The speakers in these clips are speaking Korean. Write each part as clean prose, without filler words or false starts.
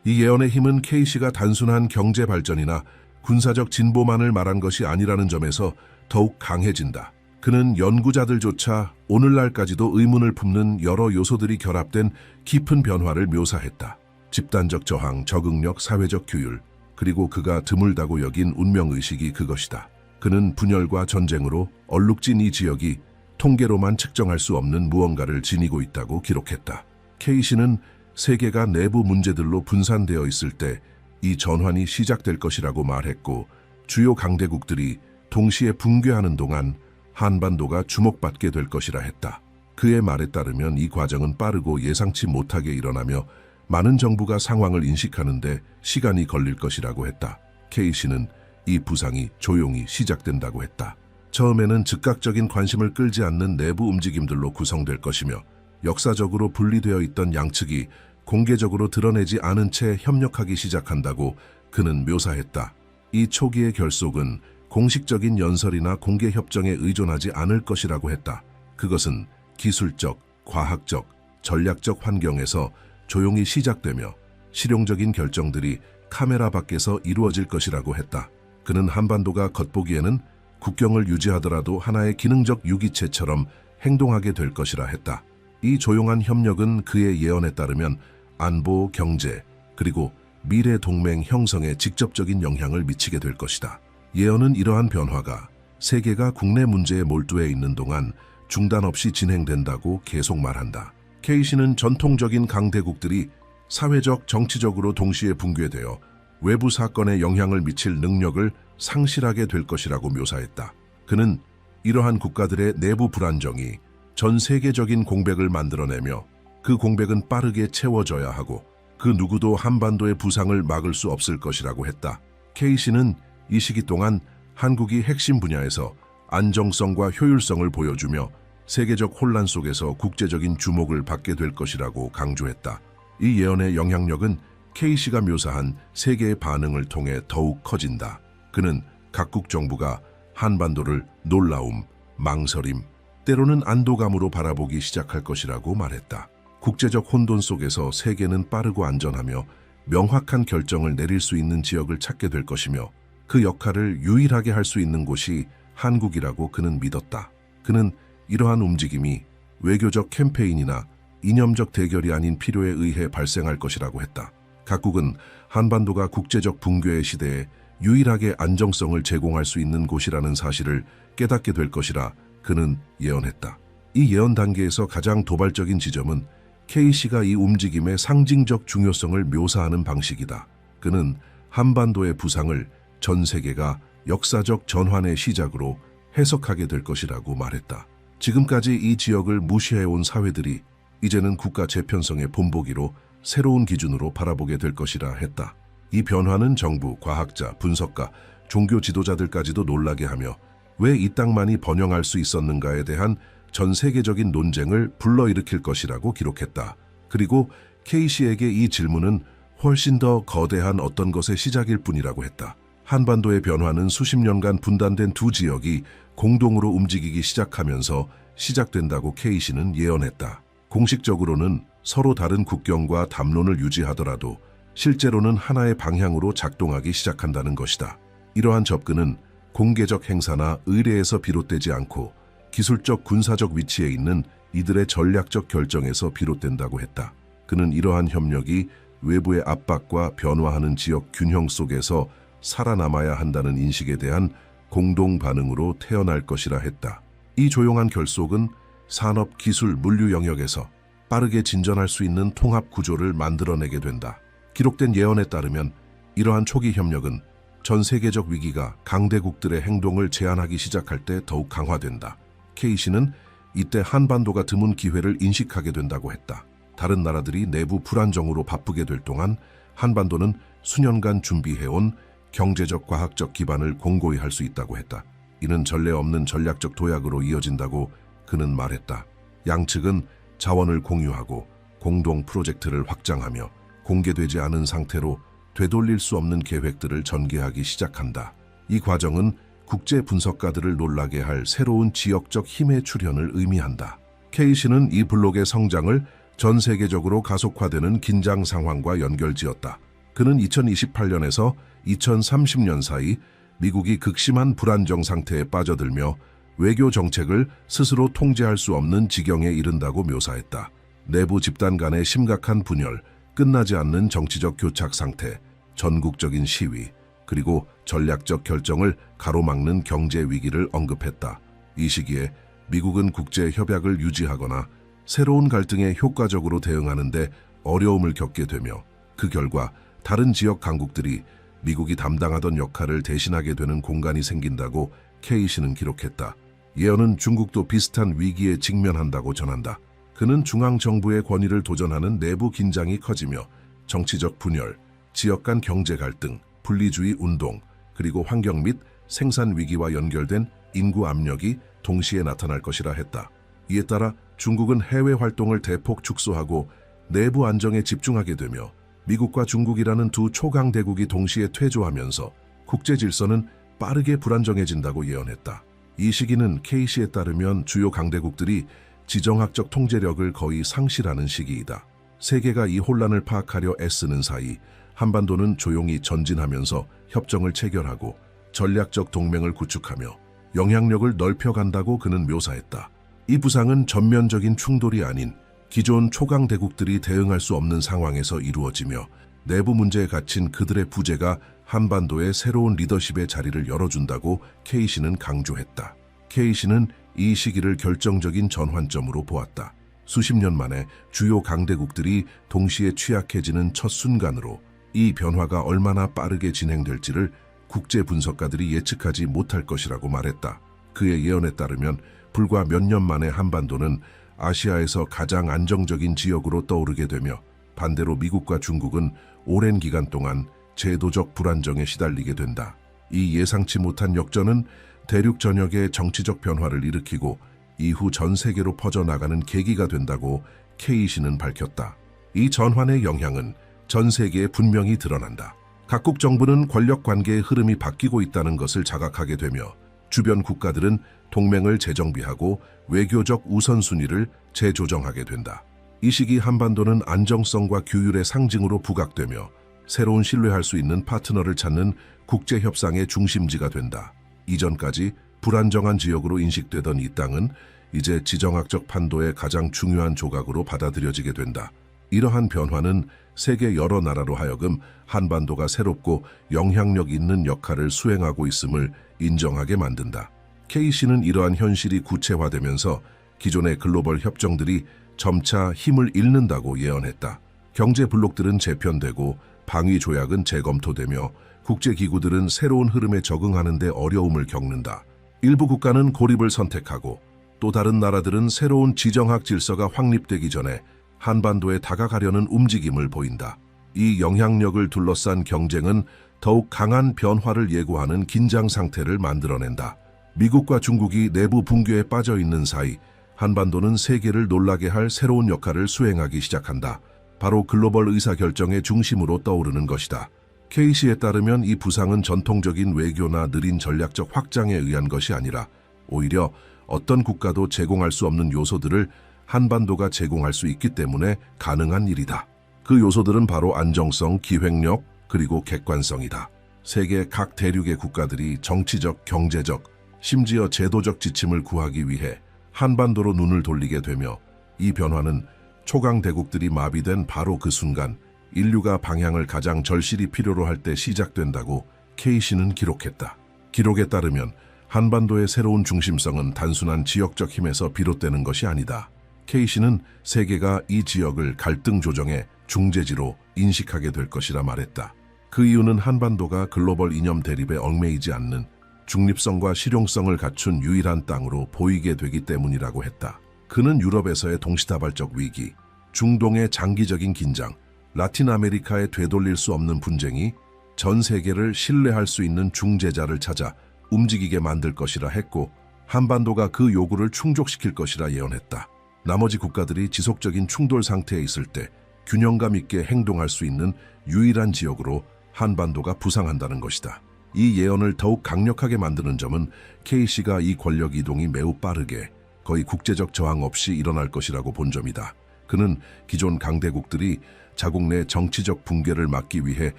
이 예언의 힘은 K씨가 단순한 경제 발전이나 군사적 진보만을 말한 것이 아니라는 점에서 더욱 강해진다. 그는 연구자들조차 오늘날까지도 의문을 품는 여러 요소들이 결합된 깊은 변화를 묘사했다. 집단적 저항, 적응력, 사회적 규율, 그리고 그가 드물다고 여긴 운명의식이 그것이다. 그는 분열과 전쟁으로 얼룩진 이 지역이 통계로만 측정할 수 없는 무언가를 지니고 있다고 기록했다. K씨는 세계가 내부 문제들로 분산되어 있을 때 이 전환이 시작될 것이라고 말했고, 주요 강대국들이 동시에 붕괴하는 동안 한반도가 주목받게 될 것이라 했다. 그의 말에 따르면 이 과정은 빠르고 예상치 못하게 일어나며 많은 정부가 상황을 인식하는데 시간이 걸릴 것이라고 했다. K씨는 이 부상이 조용히 시작된다고 했다. 처음에는 즉각적인 관심을 끌지 않는 내부 움직임들로 구성될 것이며, 역사적으로 분리되어 있던 양측이 공개적으로 드러내지 않은 채 협력하기 시작한다고 그는 묘사했다. 이 초기의 결속은 공식적인 연설이나 공개 협정에 의존하지 않을 것이라고 했다. 그것은 기술적, 과학적, 전략적 환경에서 조용히 시작되며 실용적인 결정들이 카메라 밖에서 이루어질 것이라고 했다. 그는 한반도가 겉보기에는 국경을 유지하더라도 하나의 기능적 유기체처럼 행동하게 될 것이라 했다. 이 조용한 협력은 그의 예언에 따르면 안보, 경제, 그리고 미래 동맹 형성에 직접적인 영향을 미치게 될 것이다. 예언은 이러한 변화가 세계가 국내 문제에 몰두해 있는 동안 중단 없이 진행된다고 계속 말한다. K씨는 전통적인 강대국들이 사회적, 정치적으로 동시에 붕괴되어 외부 사건에 영향을 미칠 능력을 상실하게 될 것이라고 묘사했다. 그는 이러한 국가들의 내부 불안정이 전 세계적인 공백을 만들어내며 그 공백은 빠르게 채워져야 하고 그 누구도 한반도의 부상을 막을 수 없을 것이라고 했다. K씨는 이 시기 동안 한국이 핵심 분야에서 안정성과 효율성을 보여주며 세계적 혼란 속에서 국제적인 주목을 받게 될 것이라고 강조했다. 이 예언의 영향력은 K씨가 묘사한 세계의 반응을 통해 더욱 커진다. 그는 각국 정부가 한반도를 놀라움, 망설임, 때로는 안도감으로 바라보기 시작할 것이라고 말했다. 국제적 혼돈 속에서 세계는 빠르고 안전하며 명확한 결정을 내릴 수 있는 지역을 찾게 될 것이며, 그 역할을 유일하게 할 수 있는 곳이 한국이라고 그는 믿었다. 그는 이러한 움직임이 외교적 캠페인이나 이념적 대결이 아닌 필요에 의해 발생할 것이라고 했다. 각국은 한반도가 국제적 붕괴의 시대에 유일하게 안정성을 제공할 수 있는 곳이라는 사실을 깨닫게 될 것이라 그는 예언했다. 이 예언 단계에서 가장 도발적인 지점은 K씨가 이 움직임의 상징적 중요성을 묘사하는 방식이다. 그는 한반도의 부상을 전 세계가 역사적 전환의 시작으로 해석하게 될 것이라고 말했다. 지금까지 이 지역을 무시해온 사회들이 이제는 국가 재편성의 본보기로 새로운 기준으로 바라보게 될 것이라 했다. 이 변화는 정부, 과학자, 분석가, 종교 지도자들까지도 놀라게 하며 왜 이 땅만이 번영할 수 있었는가에 대한 전 세계적인 논쟁을 불러일으킬 것이라고 기록했다. 그리고 K씨에게 이 질문은 훨씬 더 거대한 어떤 것의 시작일 뿐이라고 했다. 한반도의 변화는 수십 년간 분단된 두 지역이 공동으로 움직이기 시작하면서 시작된다고 K씨는 예언했다. 공식적으로는 서로 다른 국경과 담론을 유지하더라도 실제로는 하나의 방향으로 작동하기 시작한다는 것이다. 이러한 접근은 공개적 행사나 의례에서 비롯되지 않고 기술적 군사적 위치에 있는 이들의 전략적 결정에서 비롯된다고 했다. 그는 이러한 협력이 외부의 압박과 변화하는 지역 균형 속에서 살아남아야 한다는 인식에 대한 공동 반응으로 태어날 것이라 했다. 이 조용한 결속은 산업, 기술, 물류 영역에서 빠르게 진전할 수 있는 통합 구조를 만들어내게 된다. 기록된 예언에 따르면 이러한 초기 협력은 전 세계적 위기가 강대국들의 행동을 제한하기 시작할 때 더욱 강화된다. K씨는 이때 한반도가 드문 기회를 인식하게 된다고 했다. 다른 나라들이 내부 불안정으로 바쁘게 될 동안 한반도는 수년간 준비해온 경제적, 과학적 기반을 공고히 할 수 있다고 했다. 이는 전례 없는 전략적 도약으로 이어진다고 그는 말했다. 양측은 자원을 공유하고 공동 프로젝트를 확장하며 공개되지 않은 상태로 되돌릴 수 없는 계획들을 전개하기 시작한다. 이 과정은 국제 분석가들을 놀라게 할 새로운 지역적 힘의 출현을 의미한다. K씨는 이 블록의 성장을 전 세계적으로 가속화되는 긴장 상황과 연결지었다. 그는 2028년에서 2030년 사이 미국이 극심한 불안정 상태에 빠져들며 외교 정책을 스스로 통제할 수 없는 지경에 이른다고 묘사했다. 내부 집단 간의 심각한 분열, 끝나지 않는 정치적 교착 상태, 전국적인 시위, 그리고 전략적 결정을 가로막는 경제 위기를 언급했다. 이 시기에 미국은 국제 협약을 유지하거나 새로운 갈등에 효과적으로 대응하는 데 어려움을 겪게 되며 그 결과 다른 지역 강국들이 미국이 담당하던 역할을 대신하게 되는 공간이 생긴다고 K씨는 기록했다. 예언은 중국도 비슷한 위기에 직면한다고 전한다. 그는 중앙정부의 권위를 도전하는 내부 긴장이 커지며 정치적 분열, 지역 간 경제 갈등, 분리주의 운동, 그리고 환경 및 생산 위기와 연결된 인구 압력이 동시에 나타날 것이라 했다. 이에 따라 중국은 해외 활동을 대폭 축소하고 내부 안정에 집중하게 되며 미국과 중국이라는 두 초강대국이 동시에 퇴조하면서 국제 질서는 빠르게 불안정해진다고 예언했다. 이 시기는 K씨에 따르면 주요 강대국들이 지정학적 통제력을 거의 상실하는 시기이다. 세계가 이 혼란을 파악하려 애쓰는 사이 한반도는 조용히 전진하면서 협정을 체결하고 전략적 동맹을 구축하며 영향력을 넓혀간다고 그는 묘사했다. 이 부상은 전면적인 충돌이 아닌 기존 초강대국들이 대응할 수 없는 상황에서 이루어지며 내부 문제에 갇힌 그들의 부재가 한반도의 새로운 리더십의 자리를 열어준다고 K씨는 강조했다. K씨는 이 시기를 결정적인 전환점으로 보았다. 수십 년 만에 주요 강대국들이 동시에 취약해지는 첫 순간으로 이 변화가 얼마나 빠르게 진행될지를 국제 분석가들이 예측하지 못할 것이라고 말했다. 그의 예언에 따르면 불과 몇 년 만에 한반도는 아시아에서 가장 안정적인 지역으로 떠오르게 되며 반대로 미국과 중국은 오랜 기간 동안 제도적 불안정에 시달리게 된다. 이 예상치 못한 역전은 대륙 전역의 정치적 변화를 일으키고 이후 전 세계로 퍼져나가는 계기가 된다고 K씨는 밝혔다. 이 전환의 영향은 전 세계에 분명히 드러난다. 각국 정부는 권력 관계의 흐름이 바뀌고 있다는 것을 자각하게 되며 주변 국가들은 동맹을 재정비하고 외교적 우선순위를 재조정하게 된다. 이 시기 한반도는 안정성과 규율의 상징으로 부각되며 새로운 신뢰할 수 있는 파트너를 찾는 국제협상의 중심지가 된다. 이전까지 불안정한 지역으로 인식되던 이 땅은 이제 지정학적 판도의 가장 중요한 조각으로 받아들여지게 된다. 이러한 변화는 세계 여러 나라로 하여금 한반도가 새롭고 영향력 있는 역할을 수행하고 있음을 인정하게 만든다. K씨는 이러한 현실이 구체화되면서 기존의 글로벌 협정들이 점차 힘을 잃는다고 예언했다. 경제 블록들은 재편되고 방위 조약은 재검토되며 국제기구들은 새로운 흐름에 적응하는 데 어려움을 겪는다. 일부 국가는 고립을 선택하고 또 다른 나라들은 새로운 지정학 질서가 확립되기 전에 한반도에 다가가려는 움직임을 보인다. 이 영향력을 둘러싼 경쟁은 더욱 강한 변화를 예고하는 긴장 상태를 만들어낸다. 미국과 중국이 내부 붕괴에 빠져 있는 사이 한반도는 세계를 놀라게 할 새로운 역할을 수행하기 시작한다. 바로 글로벌 의사결정의 중심으로 떠오르는 것이다. K씨에 따르면 이 부상은 전통적인 외교나 느린 전략적 확장에 의한 것이 아니라 오히려 어떤 국가도 제공할 수 없는 요소들을 한반도가 제공할 수 있기 때문에 가능한 일이다. 그 요소들은 바로 안정성, 기획력, 그리고 객관성이다. 세계 각 대륙의 국가들이 정치적, 경제적, 심지어 제도적 지침을 구하기 위해 한반도로 눈을 돌리게 되며 이 변화는 초강 대국들이 마비된 바로 그 순간 인류가 방향을 가장 절실히 필요로 할 때 시작된다고 K씨는 기록했다. 기록에 따르면 한반도의 새로운 중심성은 단순한 지역적 힘에서 비롯되는 것이 아니다. K씨는 세계가 이 지역을 갈등 조정의 중재지로 인식하게 될 것이라 말했다. 그 이유는 한반도가 글로벌 이념 대립에 얽매이지 않는 중립성과 실용성을 갖춘 유일한 땅으로 보이게 되기 때문이라고 했다. 그는 유럽에서의 동시다발적 위기, 중동의 장기적인 긴장, 라틴 아메리카에 되돌릴 수 없는 분쟁이 전 세계를 신뢰할 수 있는 중재자를 찾아 움직이게 만들 것이라 했고 한반도가 그 요구를 충족시킬 것이라 예언했다. 나머지 국가들이 지속적인 충돌 상태에 있을 때 균형감 있게 행동할 수 있는 유일한 지역으로 한반도가 부상한다는 것이다. 이 예언을 더욱 강력하게 만드는 점은 K씨가 이 권력 이동이 매우 빠르게 거의 국제적 저항 없이 일어날 것이라고 본 점이다. 그는 기존 강대국들이 자국 내 정치적 붕괴를 막기 위해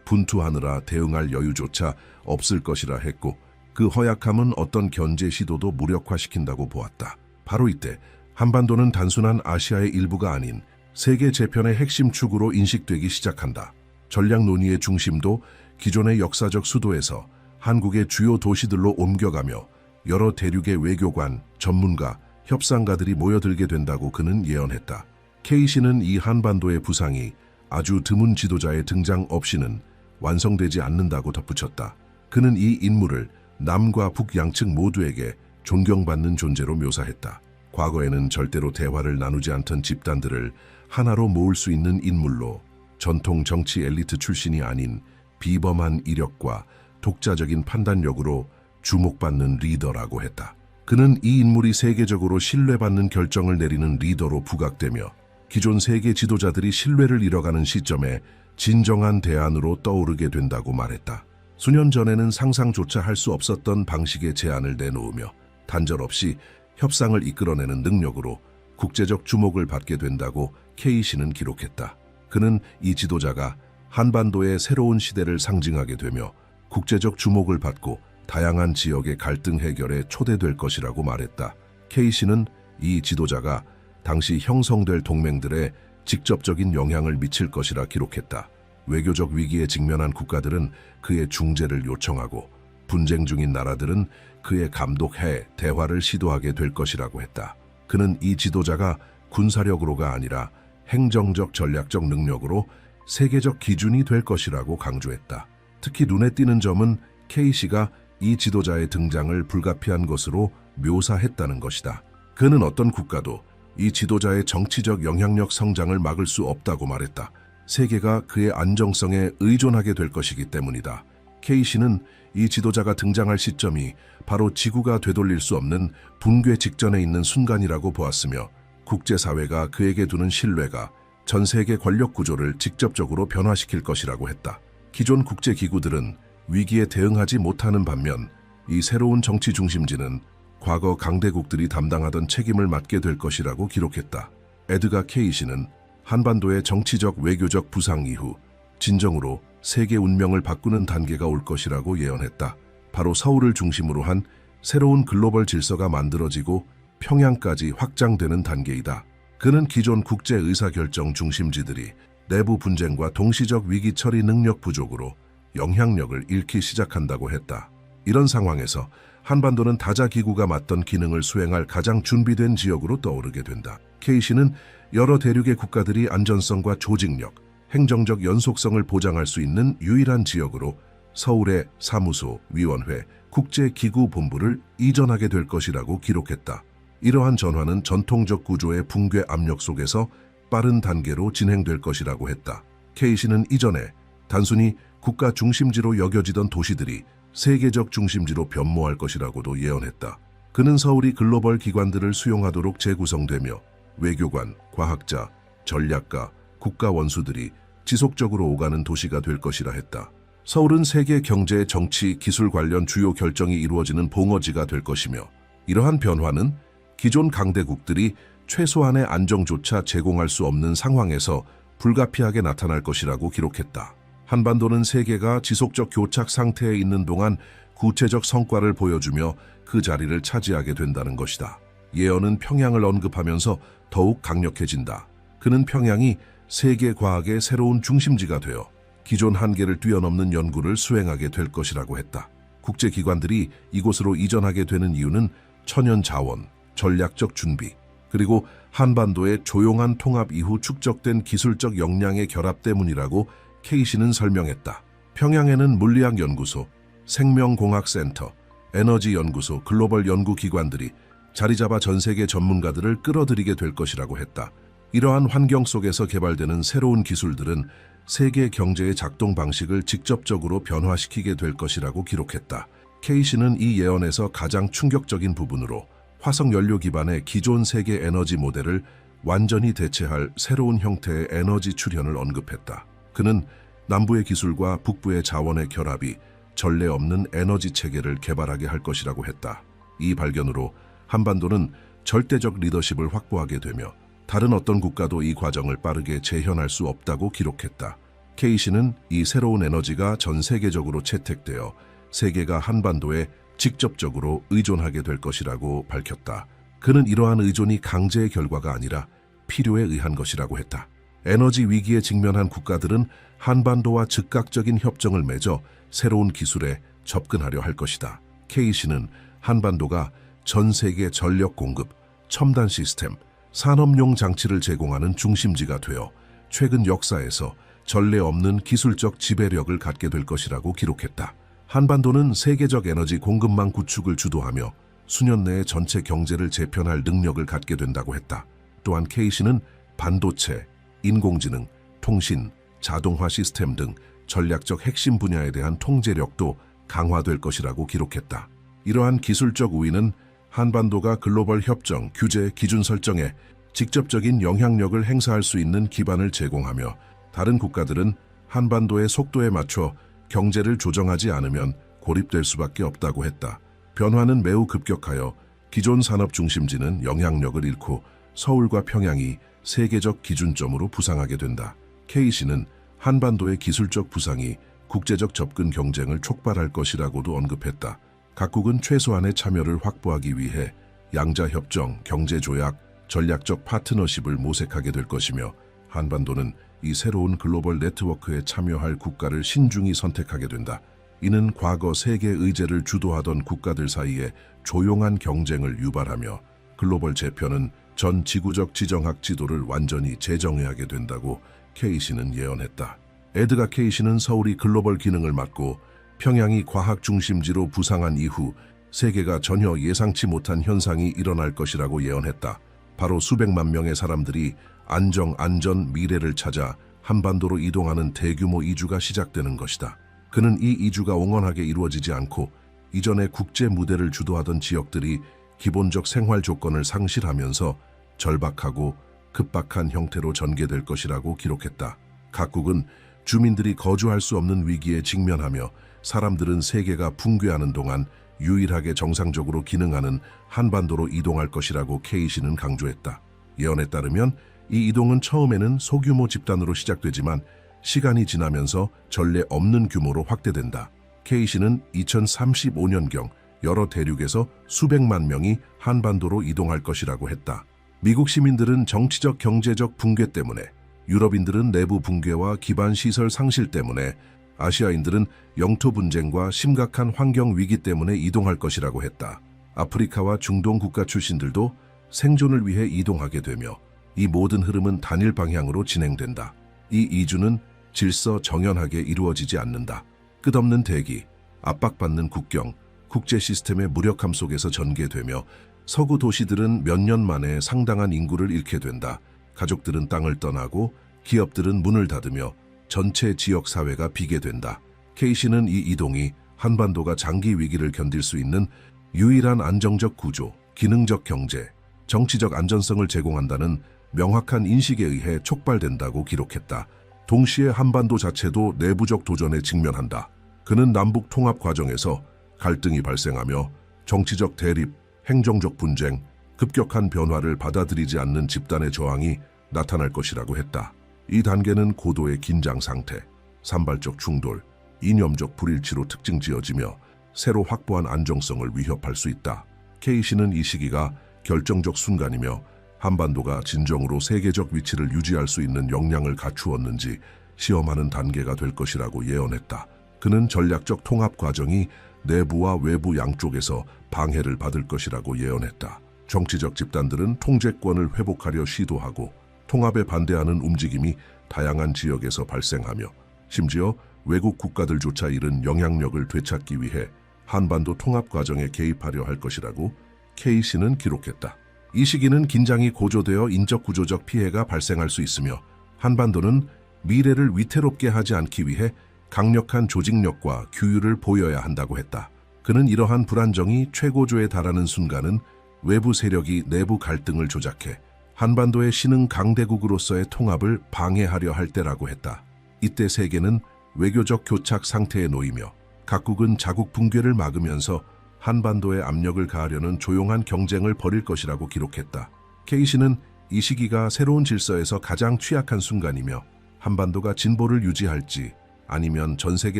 분투하느라 대응할 여유조차 없을 것이라 했고, 그 허약함은 어떤 견제 시도도 무력화시킨다고 보았다. 바로 이때 한반도는 단순한 아시아의 일부가 아닌 세계 재편의 핵심 축으로 인식되기 시작한다. 전략 논의의 중심도 기존의 역사적 수도에서 한국의 주요 도시들로 옮겨가며 여러 대륙의 외교관, 전문가, 협상가들이 모여들게 된다고 그는 예언했다. 케이시는 이 한반도의 부상이 아주 드문 지도자의 등장 없이는 완성되지 않는다고 덧붙였다. 그는 이 인물을 남과 북 양측 모두에게 존경받는 존재로 묘사했다. 과거에는 절대로 대화를 나누지 않던 집단들을 하나로 모을 수 있는 인물로, 전통 정치 엘리트 출신이 아닌 비범한 이력과 독자적인 판단력으로 주목받는 리더라고 했다. 그는 이 인물이 세계적으로 신뢰받는 결정을 내리는 리더로 부각되며 기존 세계 지도자들이 신뢰를 잃어가는 시점에 진정한 대안으로 떠오르게 된다고 말했다. 수년 전에는 상상조차 할 수 없었던 방식의 제안을 내놓으며 단절없이 협상을 이끌어내는 능력으로 국제적 주목을 받게 된다고 케이시는 기록했다. 그는 이 지도자가 한반도의 새로운 시대를 상징하게 되며 국제적 주목을 받고 다양한 지역의 갈등 해결에 초대될 것이라고 말했다. 케이시는 이 지도자가 당시 형성될 동맹들에 직접적인 영향을 미칠 것이라 기록했다. 외교적 위기에 직면한 국가들은 그의 중재를 요청하고 분쟁 중인 나라들은 그의 감독해 대화를 시도하게 될 것이라고 했다. 그는 이 지도자가 군사력으로가 아니라 행정적 전략적 능력으로 세계적 기준이 될 것이라고 강조했다. 특히 눈에 띄는 점은 케이시가 이 지도자의 등장을 불가피한 것으로 묘사했다는 것이다. 그는 어떤 국가도 이 지도자의 정치적 영향력 성장을 막을 수 없다고 말했다. 세계가 그의 안정성에 의존하게 될 것이기 때문이다. 케이시는 이 지도자가 등장할 시점이 바로 지구가 되돌릴 수 없는 붕괴 직전에 있는 순간이라고 보았으며 국제사회가 그에게 두는 신뢰가 전 세계 권력 구조를 직접적으로 변화시킬 것이라고 했다. 기존 국제기구들은 위기에 대응하지 못하는 반면 이 새로운 정치 중심지는 과거 강대국들이 담당하던 책임을 맡게 될 것이라고 기록했다. 에드가 케이시는 한반도의 정치적 외교적 부상 이후 진정으로 세계 운명을 바꾸는 단계가 올 것이라고 예언했다. 바로 서울을 중심으로 한 새로운 글로벌 질서가 만들어지고 평양까지 확장되는 단계이다. 그는 기존 국제 의사결정 중심지들이 내부 분쟁과 동시적 위기 처리 능력 부족으로 영향력을 잃기 시작한다고 했다. 이런 상황에서 한반도는 다자기구가 맡던 기능을 수행할 가장 준비된 지역으로 떠오르게 된다. 케이시는 여러 대륙의 국가들이 안전성과 조직력, 행정적 연속성을 보장할 수 있는 유일한 지역으로 서울의 사무소, 위원회, 국제기구 본부를 이전하게 될 것이라고 기록했다. 이러한 전환은 전통적 구조의 붕괴 압력 속에서 빠른 단계로 진행될 것이라고 했다. 케이시는 이전에 단순히 국가 중심지로 여겨지던 도시들이 세계적 중심지로 변모할 것이라고도 예언했다. 그는 서울이 글로벌 기관들을 수용하도록 재구성되며 외교관, 과학자, 전략가, 국가 원수들이 지속적으로 오가는 도시가 될 것이라 했다. 서울은 세계 경제, 정치, 기술 관련 주요 결정이 이루어지는 봉어지가 될 것이며 이러한 변화는 기존 강대국들이 최소한의 안정조차 제공할 수 없는 상황에서 불가피하게 나타날 것이라고 기록했다. 한반도는 세계가 지속적 교착 상태에 있는 동안 구체적 성과를 보여주며 그 자리를 차지하게 된다는 것이다. 예언은 평양을 언급하면서 더욱 강력해진다. 그는 평양이 세계 과학의 새로운 중심지가 되어 기존 한계를 뛰어넘는 연구를 수행하게 될 것이라고 했다. 국제기관들이 이곳으로 이전하게 되는 이유는 천연 자원, 전략적 준비, 그리고 한반도의 조용한 통합 이후 축적된 기술적 역량의 결합 때문이라고 케이시는 설명했다. 평양에는 물리학연구소, 생명공학센터, 에너지연구소, 글로벌 연구기관들이 자리 잡아 전 세계 전문가들을 끌어들이게 될 것이라고 했다. 이러한 환경 속에서 개발되는 새로운 기술들은 세계 경제의 작동 방식을 직접적으로 변화시키게 될 것이라고 기록했다. 케이시는 이 예언에서 가장 충격적인 부분으로 화석 연료 기반의 기존 세계 에너지 모델을 완전히 대체할 새로운 형태의 에너지 출현을 언급했다. 그는 남부의 기술과 북부의 자원의 결합이 전례 없는 에너지 체계를 개발하게 할 것이라고 했다. 이 발견으로 한반도는 절대적 리더십을 확보하게 되며 다른 어떤 국가도 이 과정을 빠르게 재현할 수 없다고 기록했다. K씨는 이 새로운 에너지가 전 세계적으로 채택되어 세계가 한반도에 직접적으로 의존하게 될 것이라고 밝혔다. 그는 이러한 의존이 강제의 결과가 아니라 필요에 의한 것이라고 했다. 에너지 위기에 직면한 국가들은 한반도와 즉각적인 협정을 맺어 새로운 기술에 접근하려 할 것이다. K씨는 한반도가 전 세계 전력 공급, 첨단 시스템, 산업용 장치를 제공하는 중심지가 되어 최근 역사에서 전례 없는 기술적 지배력을 갖게 될 것이라고 기록했다. 한반도는 세계적 에너지 공급망 구축을 주도하며 수년 내에 전체 경제를 재편할 능력을 갖게 된다고 했다. 또한 K씨는 반도체, 인공지능, 통신, 자동화 시스템 등 전략적 핵심 분야에 대한 통제력도 강화될 것이라고 기록했다. 이러한 기술적 우위는 한반도가 글로벌 협정, 규제, 기준 설정에 직접적인 영향력을 행사할 수 있는 기반을 제공하며 다른 국가들은 한반도의 속도에 맞춰 경제를 조정하지 않으면 고립될 수밖에 없다고 했다. 변화는 매우 급격하여 기존 산업 중심지는 영향력을 잃고 서울과 평양이 세계적 기준점으로 부상하게 된다. K씨는 한반도의 기술적 부상이 국제적 접근 경쟁을 촉발할 것이라고도 언급했다. 각국은 최소한의 참여를 확보하기 위해 양자협정, 경제조약, 전략적 파트너십을 모색하게 될 것이며 한반도는 이 새로운 글로벌 네트워크에 참여할 국가를 신중히 선택하게 된다. 이는 과거 세계 의제를 주도하던 국가들 사이에 조용한 경쟁을 유발하며 글로벌 재편은 전 지구적 지정학 지도를 완전히 재정해야 하게 된다고 K씨는 예언했다. 에드가 K씨는 서울이 글로벌 기능을 맡고 평양이 과학 중심지로 부상한 이후 세계가 전혀 예상치 못한 현상이 일어날 것이라고 예언했다. 바로 수백만 명의 사람들이 안전, 미래를 찾아 한반도로 이동하는 대규모 이주가 시작되는 것이다. 그는 이 이주가 원활하게 이루어지지 않고 이전에 국제 무대를 주도하던 지역들이 기본적 생활 조건을 상실하면서 절박하고 급박한 형태로 전개될 것이라고 기록했다. 각국은 주민들이 거주할 수 없는 위기에 직면하며 사람들은 세계가 붕괴하는 동안 유일하게 정상적으로 기능하는 한반도로 이동할 것이라고 K씨는 강조했다. 예언에 따르면 이 이동은 처음에는 소규모 집단으로 시작되지만 시간이 지나면서 전례 없는 규모로 확대된다. K씨는 2035년경 여러 대륙에서 수백만 명이 한반도로 이동할 것이라고 했다. 미국 시민들은 정치적 경제적 붕괴 때문에, 유럽인들은 내부 붕괴와 기반 시설 상실 때문에, 아시아인들은 영토 분쟁과 심각한 환경 위기 때문에 이동할 것이라고 했다. 아프리카와 중동 국가 출신들도 생존을 위해 이동하게 되며 이 모든 흐름은 단일 방향으로 진행된다. 이 이주는 질서 정연하게 이루어지지 않는다. 끝없는 대기, 압박받는 국경, 국제 시스템의 무력함 속에서 전개되며 서구 도시들은 몇 년 만에 상당한 인구를 잃게 된다. 가족들은 땅을 떠나고 기업들은 문을 닫으며 전체 지역 사회가 비게 된다. K씨는 이 이동이 한반도가 장기 위기를 견딜 수 있는 유일한 안정적 구조, 기능적 경제, 정치적 안전성을 제공한다는 명확한 인식에 의해 촉발된다고 기록했다. 동시에 한반도 자체도 내부적 도전에 직면한다. 그는 남북 통합 과정에서 갈등이 발생하며 정치적 대립, 행정적 분쟁, 급격한 변화를 받아들이지 않는 집단의 저항이 나타날 것이라고 했다. 이 단계는 고도의 긴장 상태, 산발적 충돌, 이념적 불일치로 특징 지어지며 새로 확보한 안정성을 위협할 수 있다. K씨는 이 시기가 결정적 순간이며 한반도가 진정으로 세계적 위치를 유지할 수 있는 역량을 갖추었는지 시험하는 단계가 될 것이라고 예언했다. 그는 전략적 통합 과정이 내부와 외부 양쪽에서 방해를 받을 것이라고 예언했다. 정치적 집단들은 통제권을 회복하려 시도하고 통합에 반대하는 움직임이 다양한 지역에서 발생하며 심지어 외국 국가들조차 잃은 영향력을 되찾기 위해 한반도 통합 과정에 개입하려 할 것이라고 K씨는 기록했다. 이 시기는 긴장이 고조되어 인적 구조적 피해가 발생할 수 있으며 한반도는 미래를 위태롭게 하지 않기 위해 강력한 조직력과 규율을 보여야 한다고 했다. 그는 이러한 불안정이 최고조에 달하는 순간은 외부 세력이 내부 갈등을 조작해 한반도의 신흥 강대국으로서의 통합을 방해하려 할 때라고 했다. 이때 세계는 외교적 교착 상태에 놓이며 각국은 자국 붕괴를 막으면서 한반도에 압력을 가하려는 조용한 경쟁을 벌일 것이라고 기록했다. K씨는 이 시기가 새로운 질서에서 가장 취약한 순간이며 한반도가 진보를 유지할지 아니면 전 세계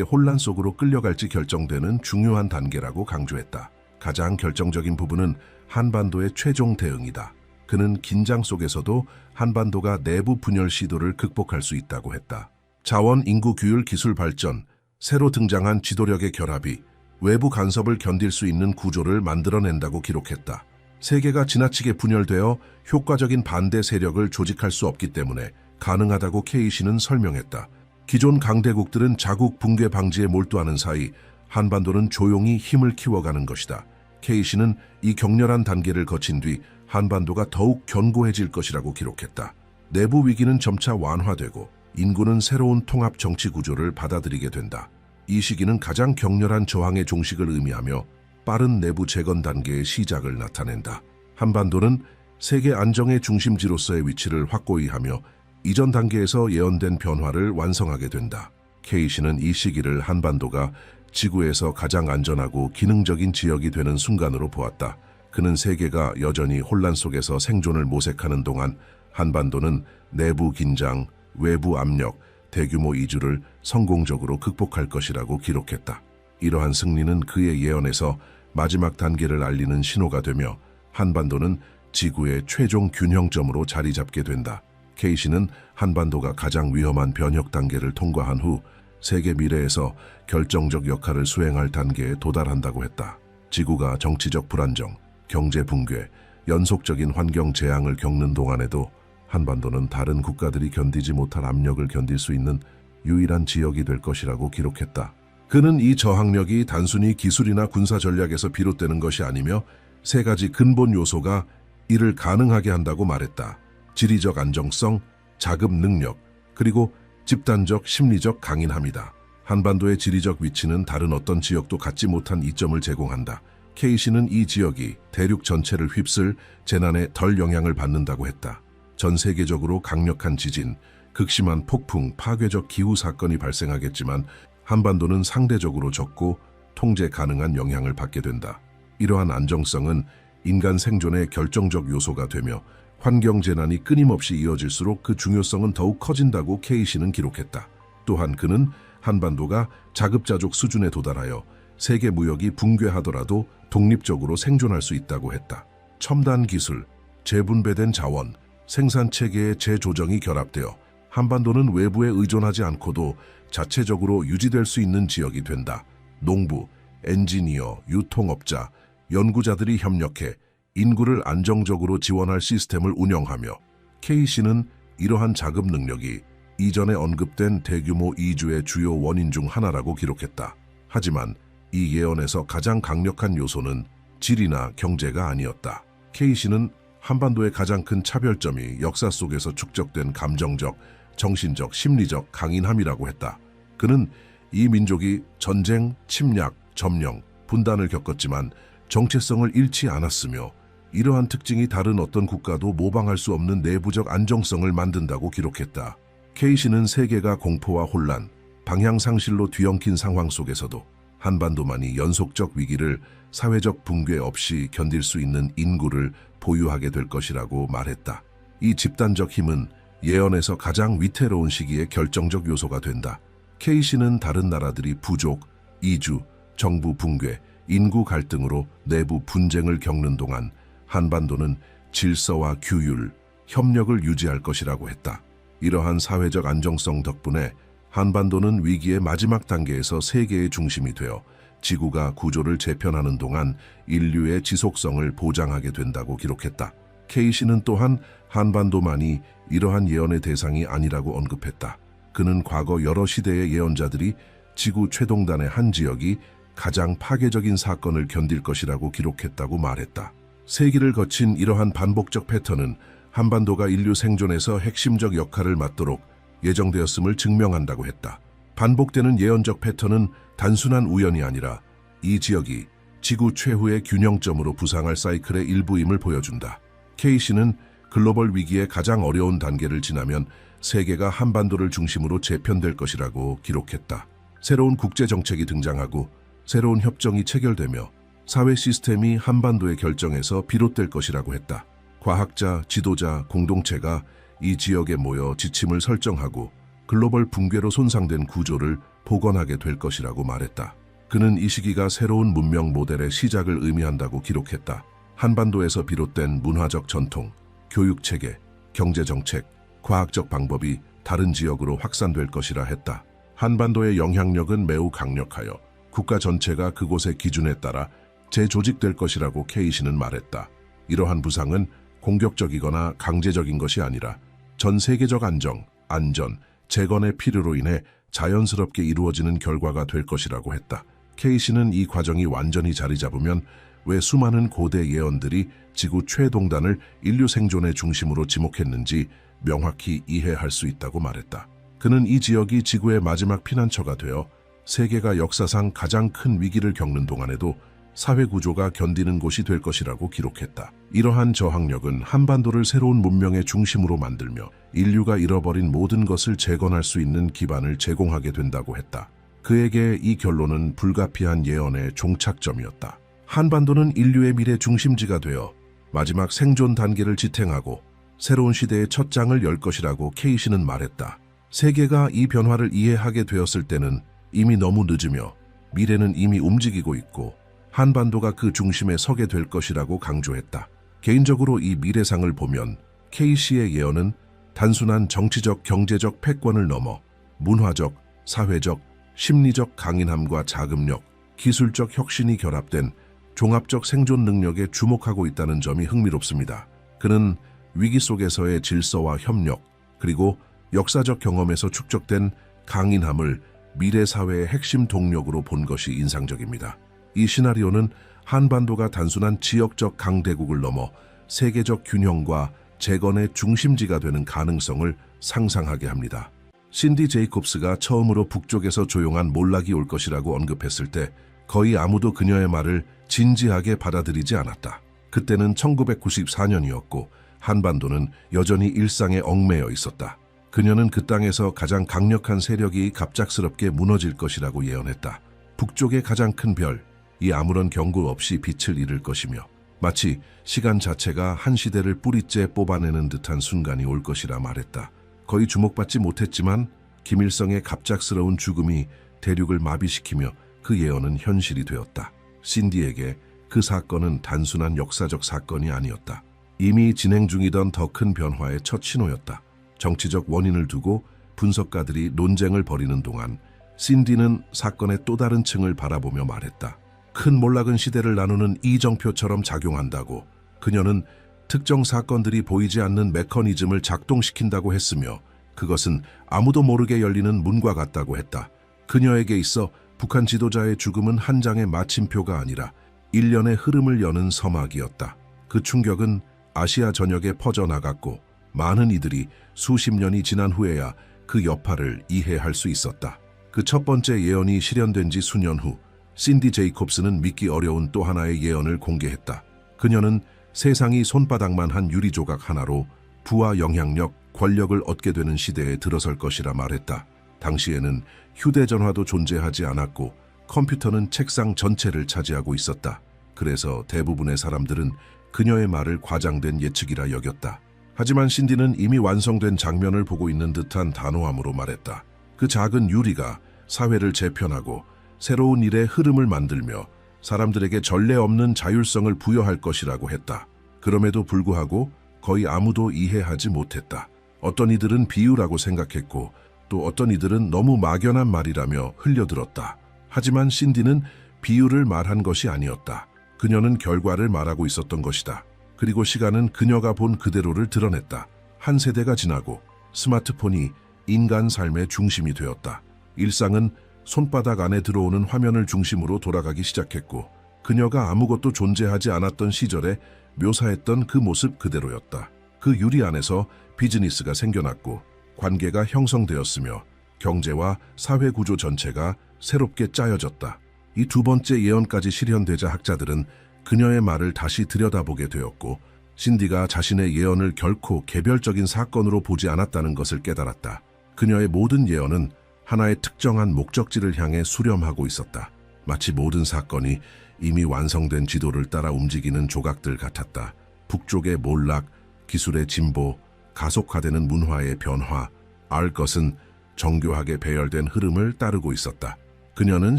혼란 속으로 끌려갈지 결정되는 중요한 단계라고 강조했다. 가장 결정적인 부분은 한반도의 최종 대응이다. 그는 긴장 속에서도 한반도가 내부 분열 시도를 극복할 수 있다고 했다. 자원, 인구 규율, 기술 발전, 새로 등장한 지도력의 결합이 외부 간섭을 견딜 수 있는 구조를 만들어낸다고 기록했다. 세계가 지나치게 분열되어 효과적인 반대 세력을 조직할 수 없기 때문에 가능하다고 케이시는 설명했다. 기존 강대국들은 자국 붕괴 방지에 몰두하는 사이 한반도는 조용히 힘을 키워가는 것이다. 케이시는 이 격렬한 단계를 거친 뒤 한반도가 더욱 견고해질 것이라고 기록했다. 내부 위기는 점차 완화되고 인구는 새로운 통합 정치 구조를 받아들이게 된다. 이 시기는 가장 격렬한 저항의 종식을 의미하며 빠른 내부 재건 단계의 시작을 나타낸다. 한반도는 세계 안정의 중심지로서의 위치를 확고히 하며 이전 단계에서 예언된 변화를 완성하게 된다. 케이시는 이 시기를 한반도가 지구에서 가장 안전하고 기능적인 지역이 되는 순간으로 보았다. 그는 세계가 여전히 혼란 속에서 생존을 모색하는 동안 한반도는 내부 긴장, 외부 압력, 대규모 이주를 성공적으로 극복할 것이라고 기록했다. 이러한 승리는 그의 예언에서 마지막 단계를 알리는 신호가 되며 한반도는 지구의 최종 균형점으로 자리 잡게 된다. 케이시는 한반도가 가장 위험한 변혁 단계를 통과한 후 세계 미래에서 결정적 역할을 수행할 단계에 도달한다고 했다. 지구가 정치적 불안정, 경제 붕괴, 연속적인 환경 재앙을 겪는 동안에도 한반도는 다른 국가들이 견디지 못할 압력을 견딜 수 있는 유일한 지역이 될 것이라고 기록했다. 그는 이 저항력이 단순히 기술이나 군사 전략에서 비롯되는 것이 아니며 세 가지 근본 요소가 이를 가능하게 한다고 말했다. 지리적 안정성, 자급 능력, 그리고 집단적 심리적 강인함이다. 한반도의 지리적 위치는 다른 어떤 지역도 갖지 못한 이점을 제공한다. 케이시는 이 지역이 대륙 전체를 휩쓸 재난에 덜 영향을 받는다고 했다. 전 세계적으로 강력한 지진, 극심한 폭풍, 파괴적 기후 사건이 발생하겠지만 한반도는 상대적으로 적고 통제 가능한 영향을 받게 된다. 이러한 안정성은 인간 생존의 결정적 요소가 되며 환경 재난이 끊임없이 이어질수록 그 중요성은 더욱 커진다고 케이시는 기록했다. 또한 그는 한반도가 자급자족 수준에 도달하여 세계 무역이 붕괴하더라도 독립적으로 생존할 수 있다고 했다. 첨단 기술, 재분배된 자원, 생산 체계의 재조정이 결합되어 한반도는 외부에 의존하지 않고도 자체적으로 유지될 수 있는 지역이 된다. 농부, 엔지니어, 유통업자, 연구자들이 협력해 인구를 안정적으로 지원할 시스템을 운영하며 케이시는 이러한 자급 능력이 이전에 언급된 대규모 이주의 주요 원인 중 하나라고 기록했다. 하지만 이 예언에서 가장 강력한 요소는 지리나 경제가 아니었다. 케이시는 한반도의 가장 큰 차별점이 역사 속에서 축적된 감정적, 정신적, 심리적 강인함이라고 했다. 그는 이 민족이 전쟁, 침략, 점령, 분단을 겪었지만 정체성을 잃지 않았으며 이러한 특징이 다른 어떤 국가도 모방할 수 없는 내부적 안정성을 만든다고 기록했다. 케이시는 세계가 공포와 혼란, 방향 상실로 뒤엉킨 상황 속에서도 한반도만이 연속적 위기를 사회적 붕괴 없이 견딜 수 있는 인구를 보유하게 될 것이라고 말했다. 이 집단적 힘은 예언에서 가장 위태로운 시기의 결정적 요소가 된다. 케이시는 다른 나라들이 부족, 이주, 정부 붕괴, 인구 갈등으로 내부 분쟁을 겪는 동안 한반도는 질서와 규율, 협력을 유지할 것이라고 했다. 이러한 사회적 안정성 덕분에 한반도는 위기의 마지막 단계에서 세계의 중심이 되어 지구가 구조를 재편하는 동안 인류의 지속성을 보장하게 된다고 기록했다. 케이시는 또한 한반도만이 이러한 예언의 대상이 아니라고 언급했다. 그는 과거 여러 시대의 예언자들이 지구 최동단의 한 지역이 가장 파괴적인 사건을 견딜 것이라고 기록했다고 말했다. 세기를 거친 이러한 반복적 패턴은 한반도가 인류 생존에서 핵심적 역할을 맡도록 예정되었음을 증명한다고 했다. 반복되는 예언적 패턴은 단순한 우연이 아니라 이 지역이 지구 최후의 균형점으로 부상할 사이클의 일부임을 보여준다. 케이시는 글로벌 위기의 가장 어려운 단계를 지나면 세계가 한반도를 중심으로 재편될 것이라고 기록했다. 새로운 국제 정책이 등장하고 새로운 협정이 체결되며 사회 시스템이 한반도의 결정에서 비롯될 것이라고 했다. 과학자, 지도자, 공동체가 이 지역에 모여 지침을 설정하고 글로벌 붕괴로 손상된 구조를 복원하게 될 것이라고 말했다. 그는 이 시기가 새로운 문명 모델의 시작을 의미한다고 기록했다. 한반도에서 비롯된 문화적 전통, 교육체계, 경제정책, 과학적 방법이 다른 지역으로 확산될 것이라 했다. 한반도의 영향력은 매우 강력하여 국가 전체가 그곳의 기준에 따라 재조직될 것이라고 케이시는 말했다. 이러한 부상은 공격적이거나 강제적인 것이 아니라 전 세계적 안전, 재건의 필요로 인해 자연스럽게 이루어지는 결과가 될 것이라고 했다. 케이시는 이 과정이 완전히 자리 잡으면 왜 수많은 고대 예언들이 지구 최동단을 인류 생존의 중심으로 지목했는지 명확히 이해할 수 있다고 말했다. 그는 이 지역이 지구의 마지막 피난처가 되어 세계가 역사상 가장 큰 위기를 겪는 동안에도 사회 구조가 견디는 곳이 될 것이라고 기록했다. 이러한 저항력은 한반도를 새로운 문명의 중심으로 만들며 인류가 잃어버린 모든 것을 재건할 수 있는 기반을 제공하게 된다고 했다. 그에게 이 결론은 불가피한 예언의 종착점이었다. 한반도는 인류의 미래 중심지가 되어 마지막 생존 단계를 지탱하고 새로운 시대의 첫 장을 열 것이라고 케이시는 말했다. 세계가 이 변화를 이해하게 되었을 때는 이미 너무 늦으며 미래는 이미 움직이고 있고 한반도가 그 중심에 서게 될 것이라고 강조했다. 개인적으로 이 미래상을 보면 케이시의 예언은 단순한 정치적, 경제적 패권을 넘어 문화적, 사회적, 심리적 강인함과 자금력, 기술적 혁신이 결합된 종합적 생존 능력에 주목하고 있다는 점이 흥미롭습니다. 그는 위기 속에서의 질서와 협력, 그리고 역사적 경험에서 축적된 강인함을 미래 사회의 핵심 동력으로 본 것이 인상적입니다. 이 시나리오는 한반도가 단순한 지역적 강대국을 넘어 세계적 균형과 재건의 중심지가 되는 가능성을 상상하게 합니다. 신디 제이콥스가 처음으로 북쪽에서 조용한 몰락이 올 것이라고 언급했을 때 거의 아무도 그녀의 말을 진지하게 받아들이지 않았다. 그때는 1994년이었고 한반도는 여전히 일상에 얽매여 있었다. 그녀는 그 땅에서 가장 강력한 세력이 갑작스럽게 무너질 것이라고 예언했다. 북쪽의 가장 큰 별, 이 아무런 경고 없이 빛을 잃을 것이며 마치 시간 자체가 한 시대를 뿌리째 뽑아내는 듯한 순간이 올 것이라 말했다. 거의 주목받지 못했지만 김일성의 갑작스러운 죽음이 대륙을 마비시키며 그 예언은 현실이 되었다. 신디에게 그 사건은 단순한 역사적 사건이 아니었다. 이미 진행 중이던 더 큰 변화의 첫 신호였다. 정치적 원인을 두고 분석가들이 논쟁을 벌이는 동안 신디는 사건의 또 다른 층을 바라보며 말했다. 큰 몰락은 시대를 나누는 이정표처럼 작용한다고. 그녀는 특정 사건들이 보이지 않는 메커니즘을 작동시킨다고 했으며 그것은 아무도 모르게 열리는 문과 같다고 했다. 그녀에게 있어 북한 지도자의 죽음은 한 장의 마침표가 아니라 일련의 흐름을 여는 서막이었다. 그 충격은 아시아 전역에 퍼져나갔고 많은 이들이 수십 년이 지난 후에야 그 여파를 이해할 수 있었다. 그 첫 번째 예언이 실현된 지 수년 후 신디 제이콥스는 믿기 어려운 또 하나의 예언을 공개했다. 그녀는 세상이 손바닥만 한 유리 조각 하나로 부와 영향력, 권력을 얻게 되는 시대에 들어설 것이라 말했다. 당시에는 휴대전화도 존재하지 않았고 컴퓨터는 책상 전체를 차지하고 있었다. 그래서 대부분의 사람들은 그녀의 말을 과장된 예측이라 여겼다. 하지만 신디는 이미 완성된 장면을 보고 있는 듯한 단호함으로 말했다. 그 작은 유리가 사회를 재편하고 새로운 일의 흐름을 만들며 사람들에게 전례 없는 자율성을 부여할 것이라고 했다. 그럼에도 불구하고 거의 아무도 이해하지 못했다. 어떤 이들은 비유라고 생각했고 또 어떤 이들은 너무 막연한 말이라며 흘려들었다. 하지만 신디는 비유를 말한 것이 아니었다. 그녀는 결과를 말하고 있었던 것이다. 그리고 시간은 그녀가 본 그대로를 드러냈다. 한 세대가 지나고 스마트폰이 인간 삶의 중심이 되었다. 일상은 손바닥 안에 들어오는 화면을 중심으로 돌아가기 시작했고 그녀가 아무것도 존재하지 않았던 시절에 묘사했던 그 모습 그대로였다. 그 유리 안에서 비즈니스가 생겨났고 관계가 형성되었으며 경제와 사회 구조 전체가 새롭게 짜여졌다. 이 두 번째 예언까지 실현되자 학자들은 그녀의 말을 다시 들여다보게 되었고 신디가 자신의 예언을 결코 개별적인 사건으로 보지 않았다는 것을 깨달았다. 그녀의 모든 예언은 하나의 특정한 목적지를 향해 수렴하고 있었다. 마치 모든 사건이 이미 완성된 지도를 따라 움직이는 조각들 같았다. 북쪽의 몰락, 기술의 진보, 가속화되는 문화의 변화, 알 것은 정교하게 배열된 흐름을 따르고 있었다. 그녀는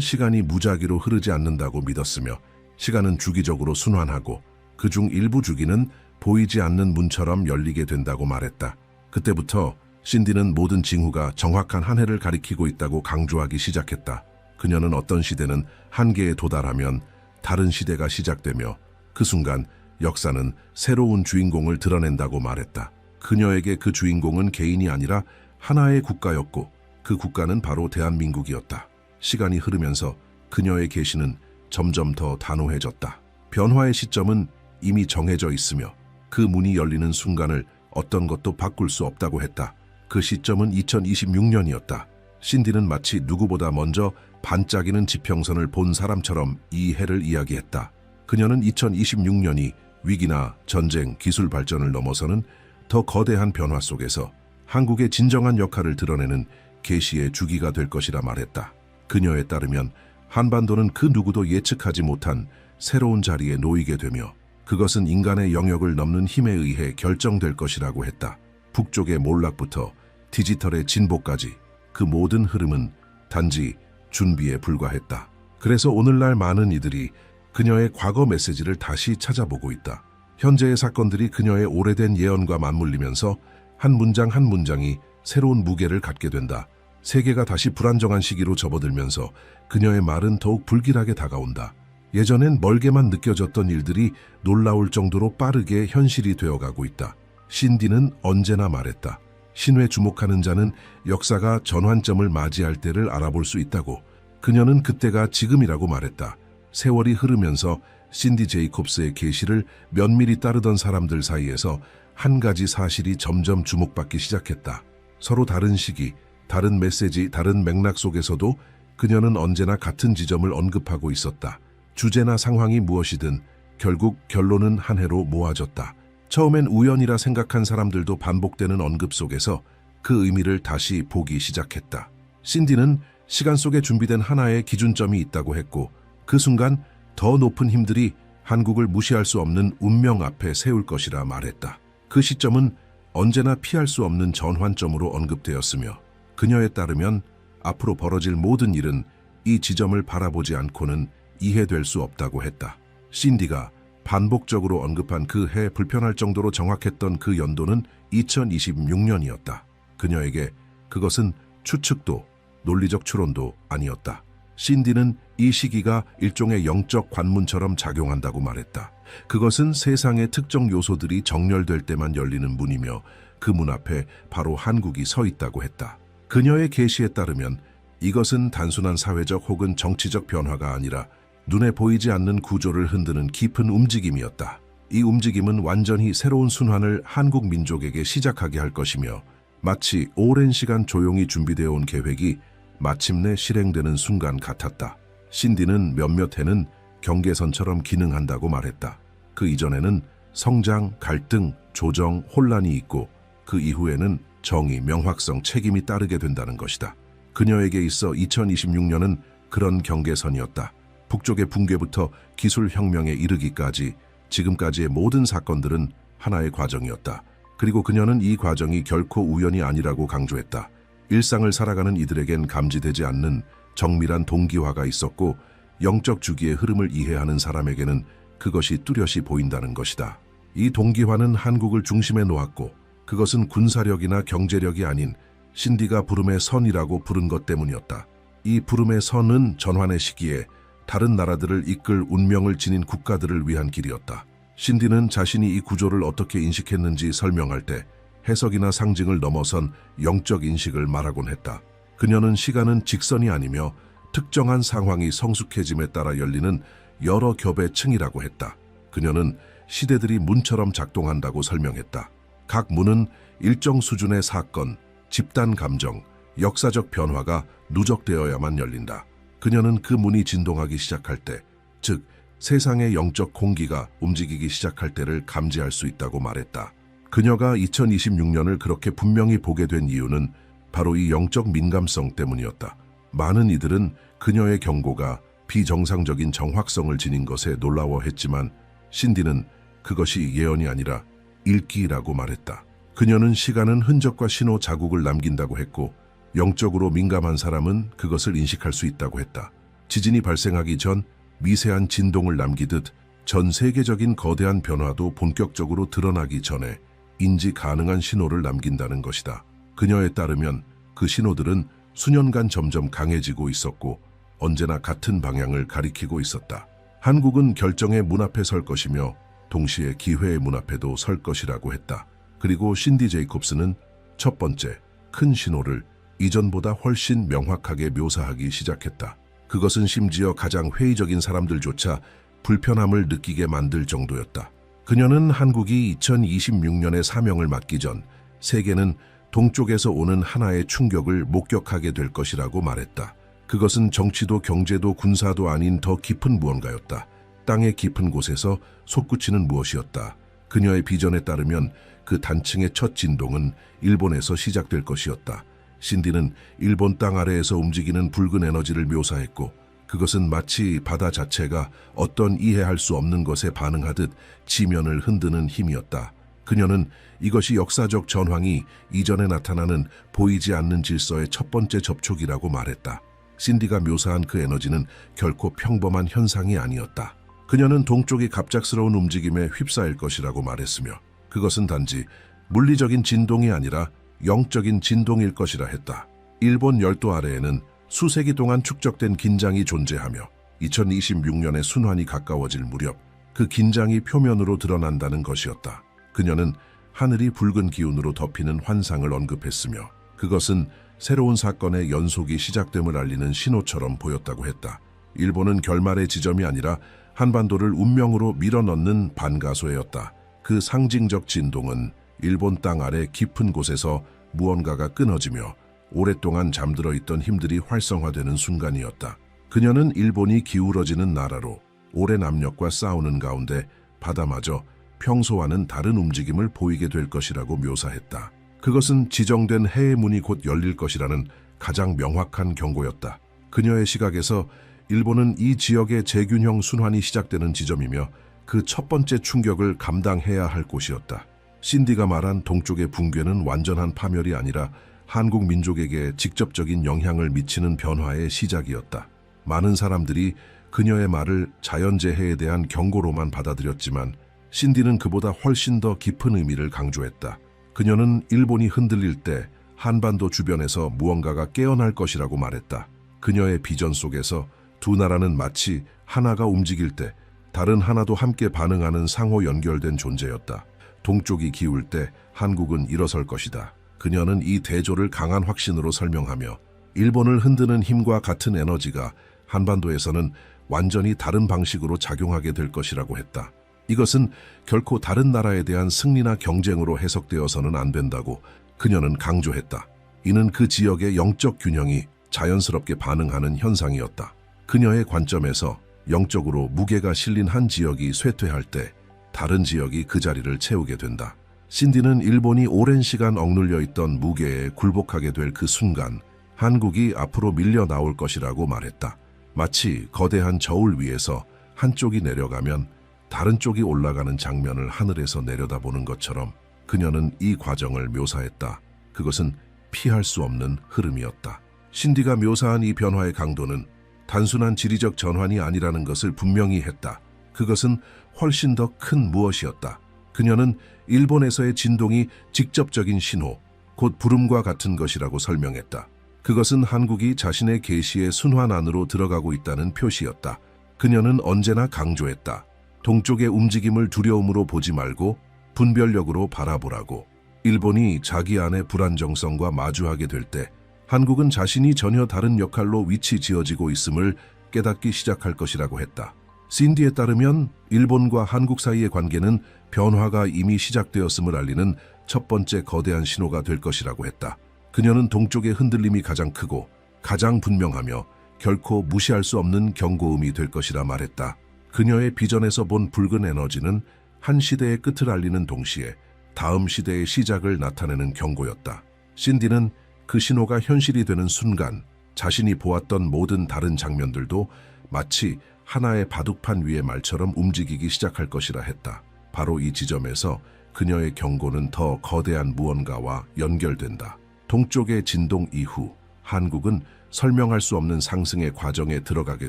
시간이 무작위로 흐르지 않는다고 믿었으며 시간은 주기적으로 순환하고 그중 일부 주기는 보이지 않는 문처럼 열리게 된다고 말했다. 그때부터 신디는 모든 징후가 정확한 한 해를 가리키고 있다고 강조하기 시작했다. 그녀는 어떤 시대는 한계에 도달하면 다른 시대가 시작되며 그 순간 역사는 새로운 주인공을 드러낸다고 말했다. 그녀에게 그 주인공은 개인이 아니라 하나의 국가였고 그 국가는 바로 대한민국이었다. 시간이 흐르면서 그녀의 계시는 점점 더 단호해졌다. 변화의 시점은 이미 정해져 있으며 그 문이 열리는 순간을 어떤 것도 바꿀 수 없다고 했다. 그 시점은 2026년이었다. 신디는 마치 누구보다 먼저 반짝이는 지평선을 본 사람처럼 이 해를 이야기했다. 그녀는 2026년이 위기나 전쟁, 기술 발전을 넘어서는 더 거대한 변화 속에서 한국의 진정한 역할을 드러내는 계시의 주기가 될 것이라 말했다. 그녀에 따르면 한반도는 그 누구도 예측하지 못한 새로운 자리에 놓이게 되며 그것은 인간의 영역을 넘는 힘에 의해 결정될 것이라고 했다. 북쪽의 몰락부터 디지털의 진보까지 그 모든 흐름은 단지 준비에 불과했다. 그래서 오늘날 많은 이들이 그녀의 과거 메시지를 다시 찾아보고 있다. 현재의 사건들이 그녀의 오래된 예언과 맞물리면서 한 문장 한 문장이 새로운 무게를 갖게 된다. 세계가 다시 불안정한 시기로 접어들면서 그녀의 말은 더욱 불길하게 다가온다. 예전엔 멀게만 느껴졌던 일들이 놀라울 정도로 빠르게 현실이 되어가고 있다. 신디는 언제나 말했다. 신에 주목하는 자는 역사가 전환점을 맞이할 때를 알아볼 수 있다고. 그녀는 그때가 지금이라고 말했다. 세월이 흐르면서 신디 제이콥스의 계시를 면밀히 따르던 사람들 사이에서 한 가지 사실이 점점 주목받기 시작했다. 서로 다른 시기, 다른 메시지, 다른 맥락 속에서도 그녀는 언제나 같은 지점을 언급하고 있었다. 주제나 상황이 무엇이든 결국 결론은 한 해로 모아졌다. 처음엔 우연이라 생각한 사람들도 반복되는 언급 속에서 그 의미를 다시 보기 시작했다. 신디는 시간 속에 준비된 하나의 기준점이 있다고 했고 그 순간 더 높은 힘들이 한국을 무시할 수 없는 운명 앞에 세울 것이라 말했다. 그 시점은 언제나 피할 수 없는 전환점으로 언급되었으며 그녀에 따르면 앞으로 벌어질 모든 일은 이 지점을 바라보지 않고는 이해될 수 없다고 했다. 신디가 반복적으로 언급한 그 해 불편할 정도로 정확했던 그 연도는 2026년이었다. 그녀에게 그것은 추측도 논리적 추론도 아니었다. 신디는 이 시기가 일종의 영적 관문처럼 작용한다고 말했다. 그것은 세상의 특정 요소들이 정렬될 때만 열리는 문이며 그 문 앞에 바로 한국이 서 있다고 했다. 그녀의 계시에 따르면 이것은 단순한 사회적 혹은 정치적 변화가 아니라 눈에 보이지 않는 구조를 흔드는 깊은 움직임이었다. 이 움직임은 완전히 새로운 순환을 한국 민족에게 시작하게 할 것이며 마치 오랜 시간 조용히 준비되어 온 계획이 마침내 실행되는 순간 같았다. 신디는 몇몇 해는 경계선처럼 기능한다고 말했다. 그 이전에는 성장, 갈등, 조정, 혼란이 있고 그 이후에는 정의, 명확성, 책임이 따르게 된다는 것이다. 그녀에게 있어 2026년은 그런 경계선이었다. 북쪽의 붕괴부터 기술혁명에 이르기까지 지금까지의 모든 사건들은 하나의 과정이었다. 그리고 그녀는 이 과정이 결코 우연이 아니라고 강조했다. 일상을 살아가는 이들에겐 감지되지 않는 정밀한 동기화가 있었고 영적 주기의 흐름을 이해하는 사람에게는 그것이 뚜렷이 보인다는 것이다. 이 동기화는 한국을 중심에 놓았고 그것은 군사력이나 경제력이 아닌 신디가 부름의 선이라고 부른 것 때문이었다. 이 부름의 선은 전환의 시기에 다른 나라들을 이끌 운명을 지닌 국가들을 위한 길이었다. 신디는 자신이 이 구조를 어떻게 인식했는지 설명할 때 해석이나 상징을 넘어선 영적 인식을 말하곤 했다. 그녀는 시간은 직선이 아니며 특정한 상황이 성숙해짐에 따라 열리는 여러 겹의 층이라고 했다. 그녀는 시대들이 문처럼 작동한다고 설명했다. 각 문은 일정 수준의 사건, 집단 감정, 역사적 변화가 누적되어야만 열린다. 그녀는 그 문이 진동하기 시작할 때, 즉 세상의 영적 공기가 움직이기 시작할 때를 감지할 수 있다고 말했다. 그녀가 2026년을 그렇게 분명히 보게 된 이유는 바로 이 영적 민감성 때문이었다. 많은 이들은 그녀의 경고가 비정상적인 정확성을 지닌 것에 놀라워했지만 신디는 그것이 예언이 아니라 읽기라고 말했다. 그녀는 시간은 흔적과 신호 자국을 남긴다고 했고 영적으로 민감한 사람은 그것을 인식할 수 있다고 했다. 지진이 발생하기 전 미세한 진동을 남기듯 전 세계적인 거대한 변화도 본격적으로 드러나기 전에 인지 가능한 신호를 남긴다는 것이다. 그녀에 따르면 그 신호들은 수년간 점점 강해지고 있었고 언제나 같은 방향을 가리키고 있었다. 한국은 결정의 문 앞에 설 것이며 동시에 기회의 문 앞에도 설 것이라고 했다. 그리고 신디 제이콥스는 첫 번째 큰 신호를 이전보다 훨씬 명확하게 묘사하기 시작했다. 그것은 심지어 가장 회의적인 사람들조차 불편함을 느끼게 만들 정도였다. 그녀는 한국이 2026년에 사명을 맡기 전 세계는 동쪽에서 오는 하나의 충격을 목격하게 될 것이라고 말했다. 그것은 정치도 경제도 군사도 아닌 더 깊은 무언가였다. 땅의 깊은 곳에서 솟구치는 무엇이었다. 그녀의 비전에 따르면 그 단층의 첫 진동은 일본에서 시작될 것이었다. 신디는 일본 땅 아래에서 움직이는 붉은 에너지를 묘사했고 그것은 마치 바다 자체가 어떤 이해할 수 없는 것에 반응하듯 지면을 흔드는 힘이었다. 그녀는 이것이 역사적 전황이 이전에 나타나는 보이지 않는 질서의 첫 번째 접촉이라고 말했다. 신디가 묘사한 그 에너지는 결코 평범한 현상이 아니었다. 그녀는 동쪽이 갑작스러운 움직임에 휩싸일 것이라고 말했으며 그것은 단지 물리적인 진동이 아니라 영적인 진동일 것이라 했다. 일본 열도 아래에는 수세기 동안 축적된 긴장이 존재하며 2026년의 순환이 가까워질 무렵 그 긴장이 표면으로 드러난다는 것이었다. 그녀는 하늘이 붉은 기운으로 덮이는 환상을 언급했으며 그것은 새로운 사건의 연속이 시작됨을 알리는 신호처럼 보였다고 했다. 일본은 결말의 지점이 아니라 한반도를 운명으로 밀어넣는 반가소였다. 그 상징적 진동은 일본 땅 아래 깊은 곳에서 무언가가 끊어지며 오랫동안 잠들어 있던 힘들이 활성화되는 순간이었다. 그녀는 일본이 기울어지는 나라로 오랜 압력과 싸우는 가운데 바다마저 평소와는 다른 움직임을 보이게 될 것이라고 묘사했다. 그것은 지정된 해의 문이 곧 열릴 것이라는 가장 명확한 경고였다. 그녀의 시각에서 일본은 이 지역의 재균형 순환이 시작되는 지점이며 그 첫 번째 충격을 감당해야 할 곳이었다. 신디가 말한 동쪽의 붕괴는 완전한 파멸이 아니라 한국 민족에게 직접적인 영향을 미치는 변화의 시작이었다. 많은 사람들이 그녀의 말을 자연재해에 대한 경고로만 받아들였지만 신디는 그보다 훨씬 더 깊은 의미를 강조했다. 그녀는 일본이 흔들릴 때 한반도 주변에서 무언가가 깨어날 것이라고 말했다. 그녀의 비전 속에서 두 나라는 마치 하나가 움직일 때 다른 하나도 함께 반응하는 상호 연결된 존재였다. 동쪽이 기울 때 한국은 일어설 것이다. 그녀는 이 대조를 강한 확신으로 설명하며 일본을 흔드는 힘과 같은 에너지가 한반도에서는 완전히 다른 방식으로 작용하게 될 것이라고 했다. 이것은 결코 다른 나라에 대한 승리나 경쟁으로 해석되어서는 안 된다고 그녀는 강조했다. 이는 그 지역의 영적 균형이 자연스럽게 반응하는 현상이었다. 그녀의 관점에서 영적으로 무게가 실린 한 지역이 쇠퇴할 때 다른 지역이 그 자리를 채우게 된다. 신디는 일본이 오랜 시간 억눌려 있던 무게에 굴복하게 될 그 순간 한국이 앞으로 밀려 나올 것이라고 말했다. 마치 거대한 저울 위에서 한쪽이 내려가면 다른 쪽이 올라가는 장면을 하늘에서 내려다보는 것처럼 그녀는 이 과정을 묘사했다. 그것은 피할 수 없는 흐름이었다. 신디가 묘사한 이 변화의 강도는 단순한 지리적 전환이 아니라는 것을 분명히 했다. 그것은 훨씬 더 큰 무엇이었다. 그녀는 일본에서의 진동이 직접적인 신호, 곧 부름과 같은 것이라고 설명했다. 그것은 한국이 자신의 계시의 순환 안으로 들어가고 있다는 표시였다. 그녀는 언제나 강조했다. 동쪽의 움직임을 두려움으로 보지 말고 분별력으로 바라보라고. 일본이 자기 안의 불안정성과 마주하게 될 때 한국은 자신이 전혀 다른 역할로 위치 지어지고 있음을 깨닫기 시작할 것이라고 했다. 신디에 따르면 일본과 한국 사이의 관계는 변화가 이미 시작되었음을 알리는 첫 번째 거대한 신호가 될 것이라고 했다. 그녀는 동쪽의 흔들림이 가장 크고 가장 분명하며 결코 무시할 수 없는 경고음이 될 것이라 말했다. 그녀의 비전에서 본 붉은 에너지는 한 시대의 끝을 알리는 동시에 다음 시대의 시작을 나타내는 경고였다. 신디는 그 신호가 현실이 되는 순간 자신이 보았던 모든 다른 장면들도 마치 하나의 바둑판 위의 말처럼 움직이기 시작할 것이라 했다. 바로 이 지점에서 그녀의 경고는 더 거대한 무언가와 연결된다. 동쪽의 진동 이후 한국은 설명할 수 없는 상승의 과정에 들어가게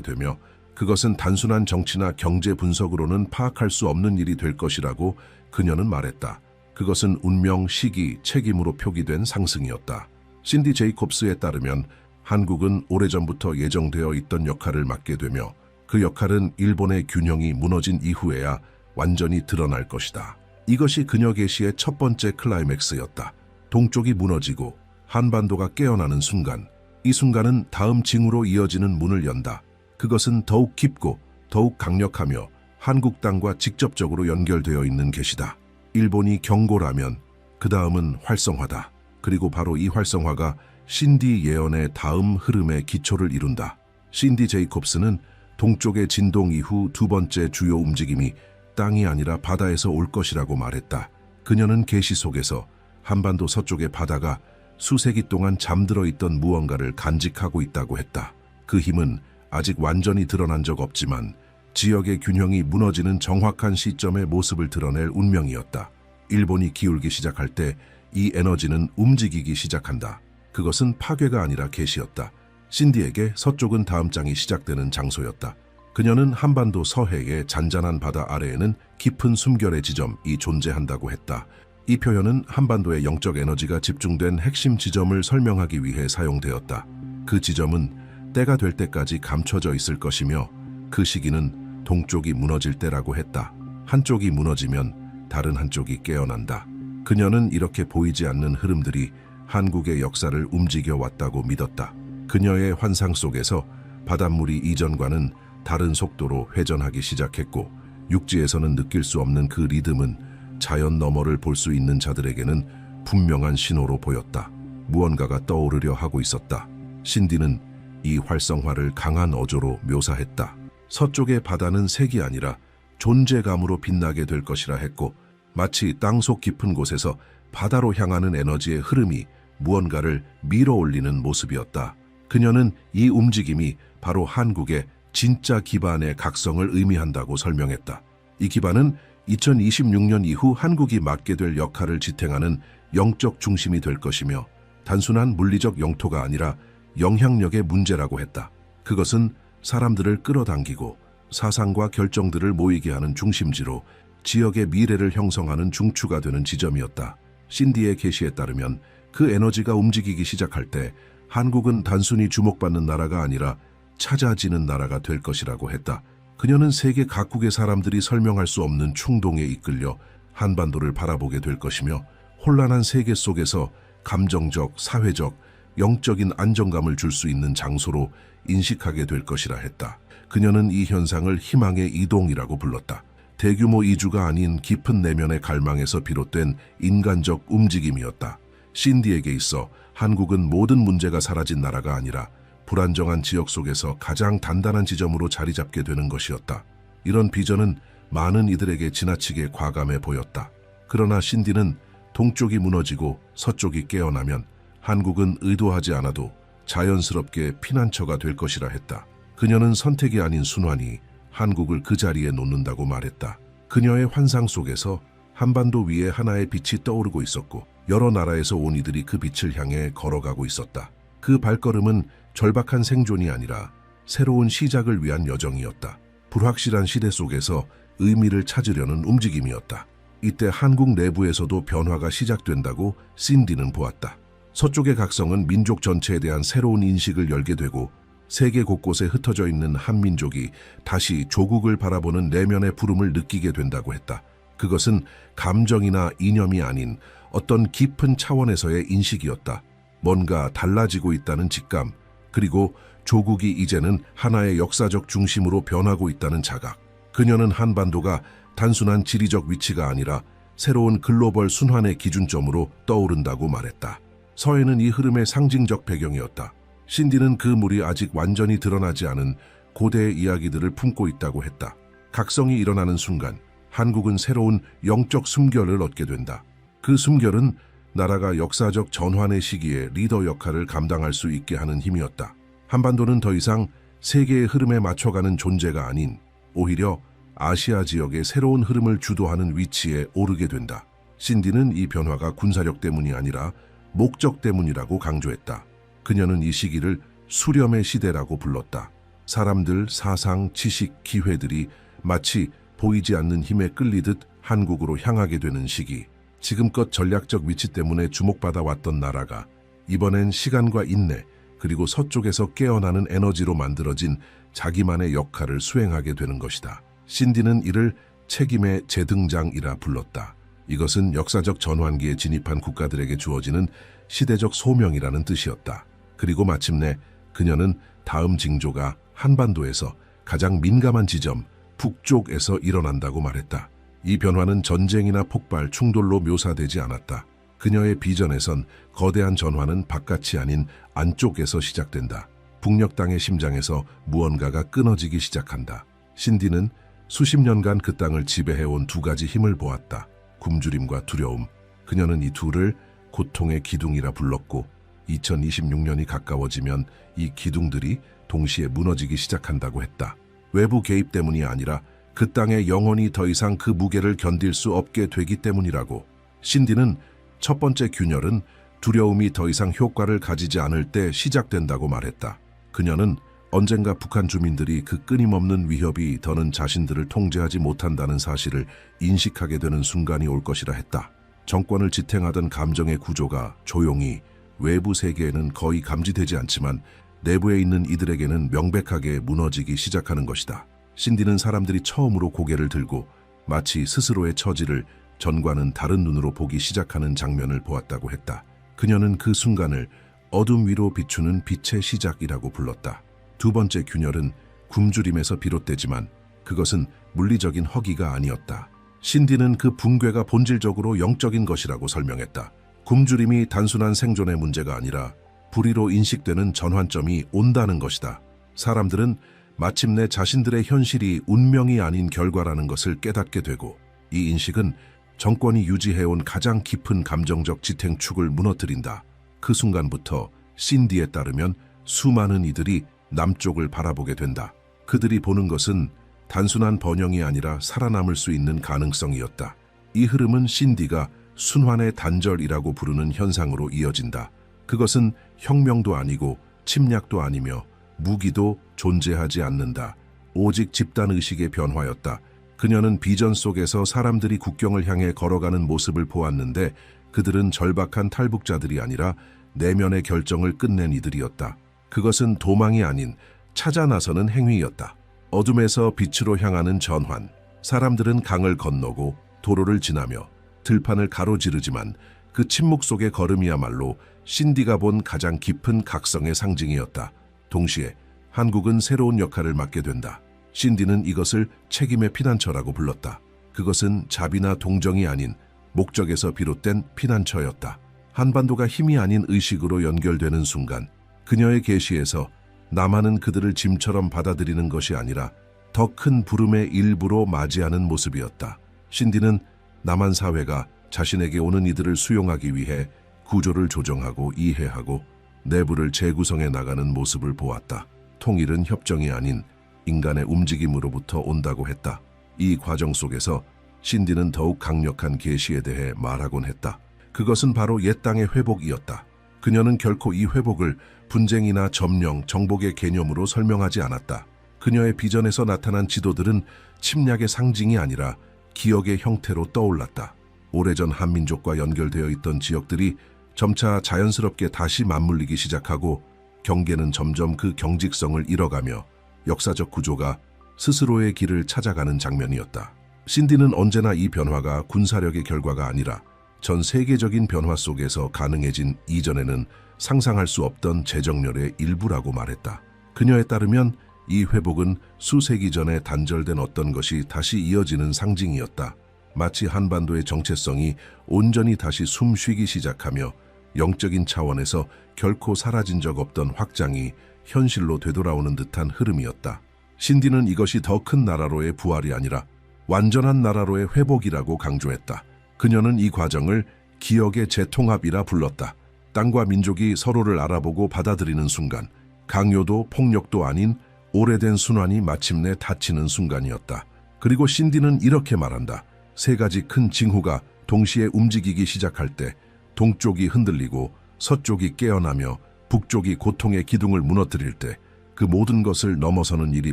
되며 그것은 단순한 정치나 경제 분석으로는 파악할 수 없는 일이 될 것이라고 그녀는 말했다. 그것은 운명, 시기, 책임으로 표기된 상승이었다. 신디 제이콥스에 따르면 한국은 오래전부터 예정되어 있던 역할을 맡게 되며 그 역할은 일본의 균형이 무너진 이후에야 완전히 드러날 것이다. 이것이 그녀 계시의 첫 번째 클라이맥스였다. 동쪽이 무너지고 한반도가 깨어나는 순간, 이 순간은 다음 징후로 이어지는 문을 연다. 그것은 더욱 깊고 더욱 강력하며 한국 땅과 직접적으로 연결되어 있는 계시다. 일본이 경고라면 그 다음은 활성화다. 그리고 바로 이 활성화가 신디 예언의 다음 흐름의 기초를 이룬다. 신디 제이콥스는 동쪽의 진동 이후 두 번째 주요 움직임이 땅이 아니라 바다에서 올 것이라고 말했다. 그녀는 계시 속에서 한반도 서쪽의 바다가 수세기 동안 잠들어 있던 무언가를 간직하고 있다고 했다. 그 힘은 아직 완전히 드러난 적 없지만 지역의 균형이 무너지는 정확한 시점의 모습을 드러낼 운명이었다. 일본이 기울기 시작할 때 이 에너지는 움직이기 시작한다. 그것은 파괴가 아니라 계시였다. 신디에게 서쪽은 다음 장이 시작되는 장소였다. 그녀는 한반도 서해의 잔잔한 바다 아래에는 깊은 숨결의 지점이 존재한다고 했다. 이 표현은 한반도의 영적 에너지가 집중된 핵심 지점을 설명하기 위해 사용되었다. 그 지점은 때가 될 때까지 감춰져 있을 것이며 그 시기는 동쪽이 무너질 때라고 했다. 한쪽이 무너지면 다른 한쪽이 깨어난다. 그녀는 이렇게 보이지 않는 흐름들이 한국의 역사를 움직여 왔다고 믿었다. 그녀의 환상 속에서 바닷물이 이전과는 다른 속도로 회전하기 시작했고 육지에서는 느낄 수 없는 그 리듬은 자연 너머를 볼 수 있는 자들에게는 분명한 신호로 보였다. 무언가가 떠오르려 하고 있었다. 신디는 이 활성화를 강한 어조로 묘사했다. 서쪽의 바다는 색이 아니라 존재감으로 빛나게 될 것이라 했고 마치 땅속 깊은 곳에서 바다로 향하는 에너지의 흐름이 무언가를 밀어올리는 모습이었다. 그녀는 이 움직임이 바로 한국의 진짜 기반의 각성을 의미한다고 설명했다. 이 기반은 2026년 이후 한국이 맡게 될 역할을 지탱하는 영적 중심이 될 것이며 단순한 물리적 영토가 아니라 영향력의 문제라고 했다. 그것은 사람들을 끌어당기고 사상과 결정들을 모이게 하는 중심지로 지역의 미래를 형성하는 중추가 되는 지점이었다. 신디의 계시에 따르면 그 에너지가 움직이기 시작할 때 한국은 단순히 주목받는 나라가 아니라 찾아지는 나라가 될 것이라고 했다. 그녀는 세계 각국의 사람들이 설명할 수 없는 충동에 이끌려 한반도를 바라보게 될 것이며 혼란한 세계 속에서 감정적, 사회적, 영적인 안정감을 줄 수 있는 장소로 인식하게 될 것이라 했다. 그녀는 이 현상을 희망의 이동이라고 불렀다. 대규모 이주가 아닌 깊은 내면의 갈망에서 비롯된 인간적 움직임이었다. 신디에게 있어 한국은 모든 문제가 사라진 나라가 아니라 불안정한 지역 속에서 가장 단단한 지점으로 자리 잡게 되는 것이었다. 이런 비전은 많은 이들에게 지나치게 과감해 보였다. 그러나 신디는 동쪽이 무너지고 서쪽이 깨어나면 한국은 의도하지 않아도 자연스럽게 피난처가 될 것이라 했다. 그녀는 선택이 아닌 순환이 한국을 그 자리에 놓는다고 말했다. 그녀의 환상 속에서 한반도 위에 하나의 빛이 떠오르고 있었고 여러 나라에서 온 이들이 그 빛을 향해 걸어가고 있었다. 그 발걸음은 절박한 생존이 아니라 새로운 시작을 위한 여정이었다. 불확실한 시대 속에서 의미를 찾으려는 움직임이었다. 이때 한국 내부에서도 변화가 시작된다고 신디는 보았다. 서쪽의 각성은 민족 전체에 대한 새로운 인식을 열게 되고 세계 곳곳에 흩어져 있는 한민족이 다시 조국을 바라보는 내면의 부름을 느끼게 된다고 했다. 그것은 감정이나 이념이 아닌 어떤 깊은 차원에서의 인식이었다. 뭔가 달라지고 있다는 직감, 그리고 조국이 이제는 하나의 역사적 중심으로 변하고 있다는 자각. 그녀는 한반도가 단순한 지리적 위치가 아니라 새로운 글로벌 순환의 기준점으로 떠오른다고 말했다. 서해는 이 흐름의 상징적 배경이었다. 신디는 그 물이 아직 완전히 드러나지 않은 고대의 이야기들을 품고 있다고 했다. 각성이 일어나는 순간 한국은 새로운 영적 숨결을 얻게 된다. 그 숨결은 나라가 역사적 전환의 시기에 리더 역할을 감당할 수 있게 하는 힘이었다. 한반도는 더 이상 세계의 흐름에 맞춰가는 존재가 아닌 오히려 아시아 지역의 새로운 흐름을 주도하는 위치에 오르게 된다. 신디는 이 변화가 군사력 때문이 아니라 목적 때문이라고 강조했다. 그녀는 이 시기를 수렴의 시대라고 불렀다. 사람들, 사상, 지식, 기회들이 마치 보이지 않는 힘에 끌리듯 한국으로 향하게 되는 시기. 지금껏 전략적 위치 때문에 주목받아 왔던 나라가 이번엔 시간과 인내, 그리고 서쪽에서 깨어나는 에너지로 만들어진 자기만의 역할을 수행하게 되는 것이다. 신디는 이를 책임의 재등장이라 불렀다. 이것은 역사적 전환기에 진입한 국가들에게 주어지는 시대적 소명이라는 뜻이었다. 그리고 마침내 그녀는 다음 징조가 한반도에서 가장 민감한 지점, 북쪽에서 일어난다고 말했다. 이 변화는 전쟁이나 폭발, 충돌로 묘사되지 않았다. 그녀의 비전에선 거대한 전환은 바깥이 아닌 안쪽에서 시작된다. 북녘 땅의 심장에서 무언가가 끊어지기 시작한다. 신디는 수십 년간 그 땅을 지배해온 두 가지 힘을 보았다. 굶주림과 두려움. 그녀는 이 둘을 고통의 기둥이라 불렀고 2026년이 가까워지면 이 기둥들이 동시에 무너지기 시작한다고 했다. 외부 개입 때문이 아니라 그 땅에 영혼이 더 이상 그 무게를 견딜 수 없게 되기 때문이라고. 신디는 첫 번째 균열은 두려움이 더 이상 효과를 가지지 않을 때 시작된다고 말했다. 그녀는 언젠가 북한 주민들이 그 끊임없는 위협이 더는 자신들을 통제하지 못한다는 사실을 인식하게 되는 순간이 올 것이라 했다. 정권을 지탱하던 감정의 구조가 조용히 외부 세계에는 거의 감지되지 않지만 내부에 있는 이들에게는 명백하게 무너지기 시작하는 것이다. 신디는 사람들이 처음으로 고개를 들고 마치 스스로의 처지를 전과는 다른 눈으로 보기 시작하는 장면을 보았다고 했다. 그녀는 그 순간을 어둠 위로 비추는 빛의 시작이라고 불렀다. 두 번째 균열은 굶주림에서 비롯되지만 그것은 물리적인 허기가 아니었다. 신디는 그 붕괴가 본질적으로 영적인 것이라고 설명했다. 굶주림이 단순한 생존의 문제가 아니라 불의로 인식되는 전환점이 온다는 것이다. 사람들은 마침내 자신들의 현실이 운명이 아닌 결과라는 것을 깨닫게 되고 이 인식은 정권이 유지해온 가장 깊은 감정적 지탱축을 무너뜨린다. 그 순간부터 신디에 따르면 수많은 이들이 남쪽을 바라보게 된다. 그들이 보는 것은 단순한 번영이 아니라 살아남을 수 있는 가능성이었다. 이 흐름은 신디가 순환의 단절이라고 부르는 현상으로 이어진다. 그것은 혁명도 아니고 침략도 아니며 무기도 존재하지 않는다. 오직 집단의식의 변화였다. 그녀는 비전 속에서 사람들이 국경을 향해 걸어가는 모습을 보았는데 그들은 절박한 탈북자들이 아니라 내면의 결정을 끝낸 이들이었다. 그것은 도망이 아닌 찾아 나서는 행위였다. 어둠에서 빛으로 향하는 전환. 사람들은 강을 건너고 도로를 지나며 들판을 가로지르지만 그 침묵 속의 걸음이야말로 신디가 본 가장 깊은 각성의 상징이었다. 동시에 한국은 새로운 역할을 맡게 된다. 신디는 이것을 책임의 피난처라고 불렀다. 그것은 자비나 동정이 아닌 목적에서 비롯된 피난처였다. 한반도가 힘이 아닌 의식으로 연결되는 순간 그녀의 계시에서 남한은 그들을 짐처럼 받아들이는 것이 아니라 더 큰 부름의 일부로 맞이하는 모습이었다. 신디는 남한 사회가 자신에게 오는 이들을 수용하기 위해 구조를 조정하고 이해하고 내부를 재구성해 나가는 모습을 보았다. 통일은 협정이 아닌 인간의 움직임으로부터 온다고 했다. 이 과정 속에서 신디는 더욱 강력한 계시에 대해 말하곤 했다. 그것은 바로 옛 땅의 회복이었다. 그녀는 결코 이 회복을 분쟁이나 점령, 정복의 개념으로 설명하지 않았다. 그녀의 비전에서 나타난 지도들은 침략의 상징이 아니라 기억의 형태로 떠올랐다. 오래전 한민족과 연결되어 있던 지역들이 점차 자연스럽게 다시 맞물리기 시작하고 경계는 점점 그 경직성을 잃어가며 역사적 구조가 스스로의 길을 찾아가는 장면이었다. 신디는 언제나 이 변화가 군사력의 결과가 아니라 전 세계적인 변화 속에서 가능해진 이전에는 상상할 수 없던 재정렬의 일부라고 말했다. 그녀에 따르면 이 회복은 수세기 전에 단절된 어떤 것이 다시 이어지는 상징이었다. 마치 한반도의 정체성이 온전히 다시 숨쉬기 시작하며 영적인 차원에서 결코 사라진 적 없던 확장이 현실로 되돌아오는 듯한 흐름이었다. 신디는 이것이 더 큰 나라로의 부활이 아니라 완전한 나라로의 회복이라고 강조했다. 그녀는 이 과정을 기억의 재통합이라 불렀다. 땅과 민족이 서로를 알아보고 받아들이는 순간, 강요도 폭력도 아닌 오래된 순환이 마침내 닫히는 순간이었다. 그리고 신디는 이렇게 말한다. 세 가지 큰 징후가 동시에 움직이기 시작할 때 동쪽이 흔들리고 서쪽이 깨어나며 북쪽이 고통의 기둥을 무너뜨릴 때 그 모든 것을 넘어서는 일이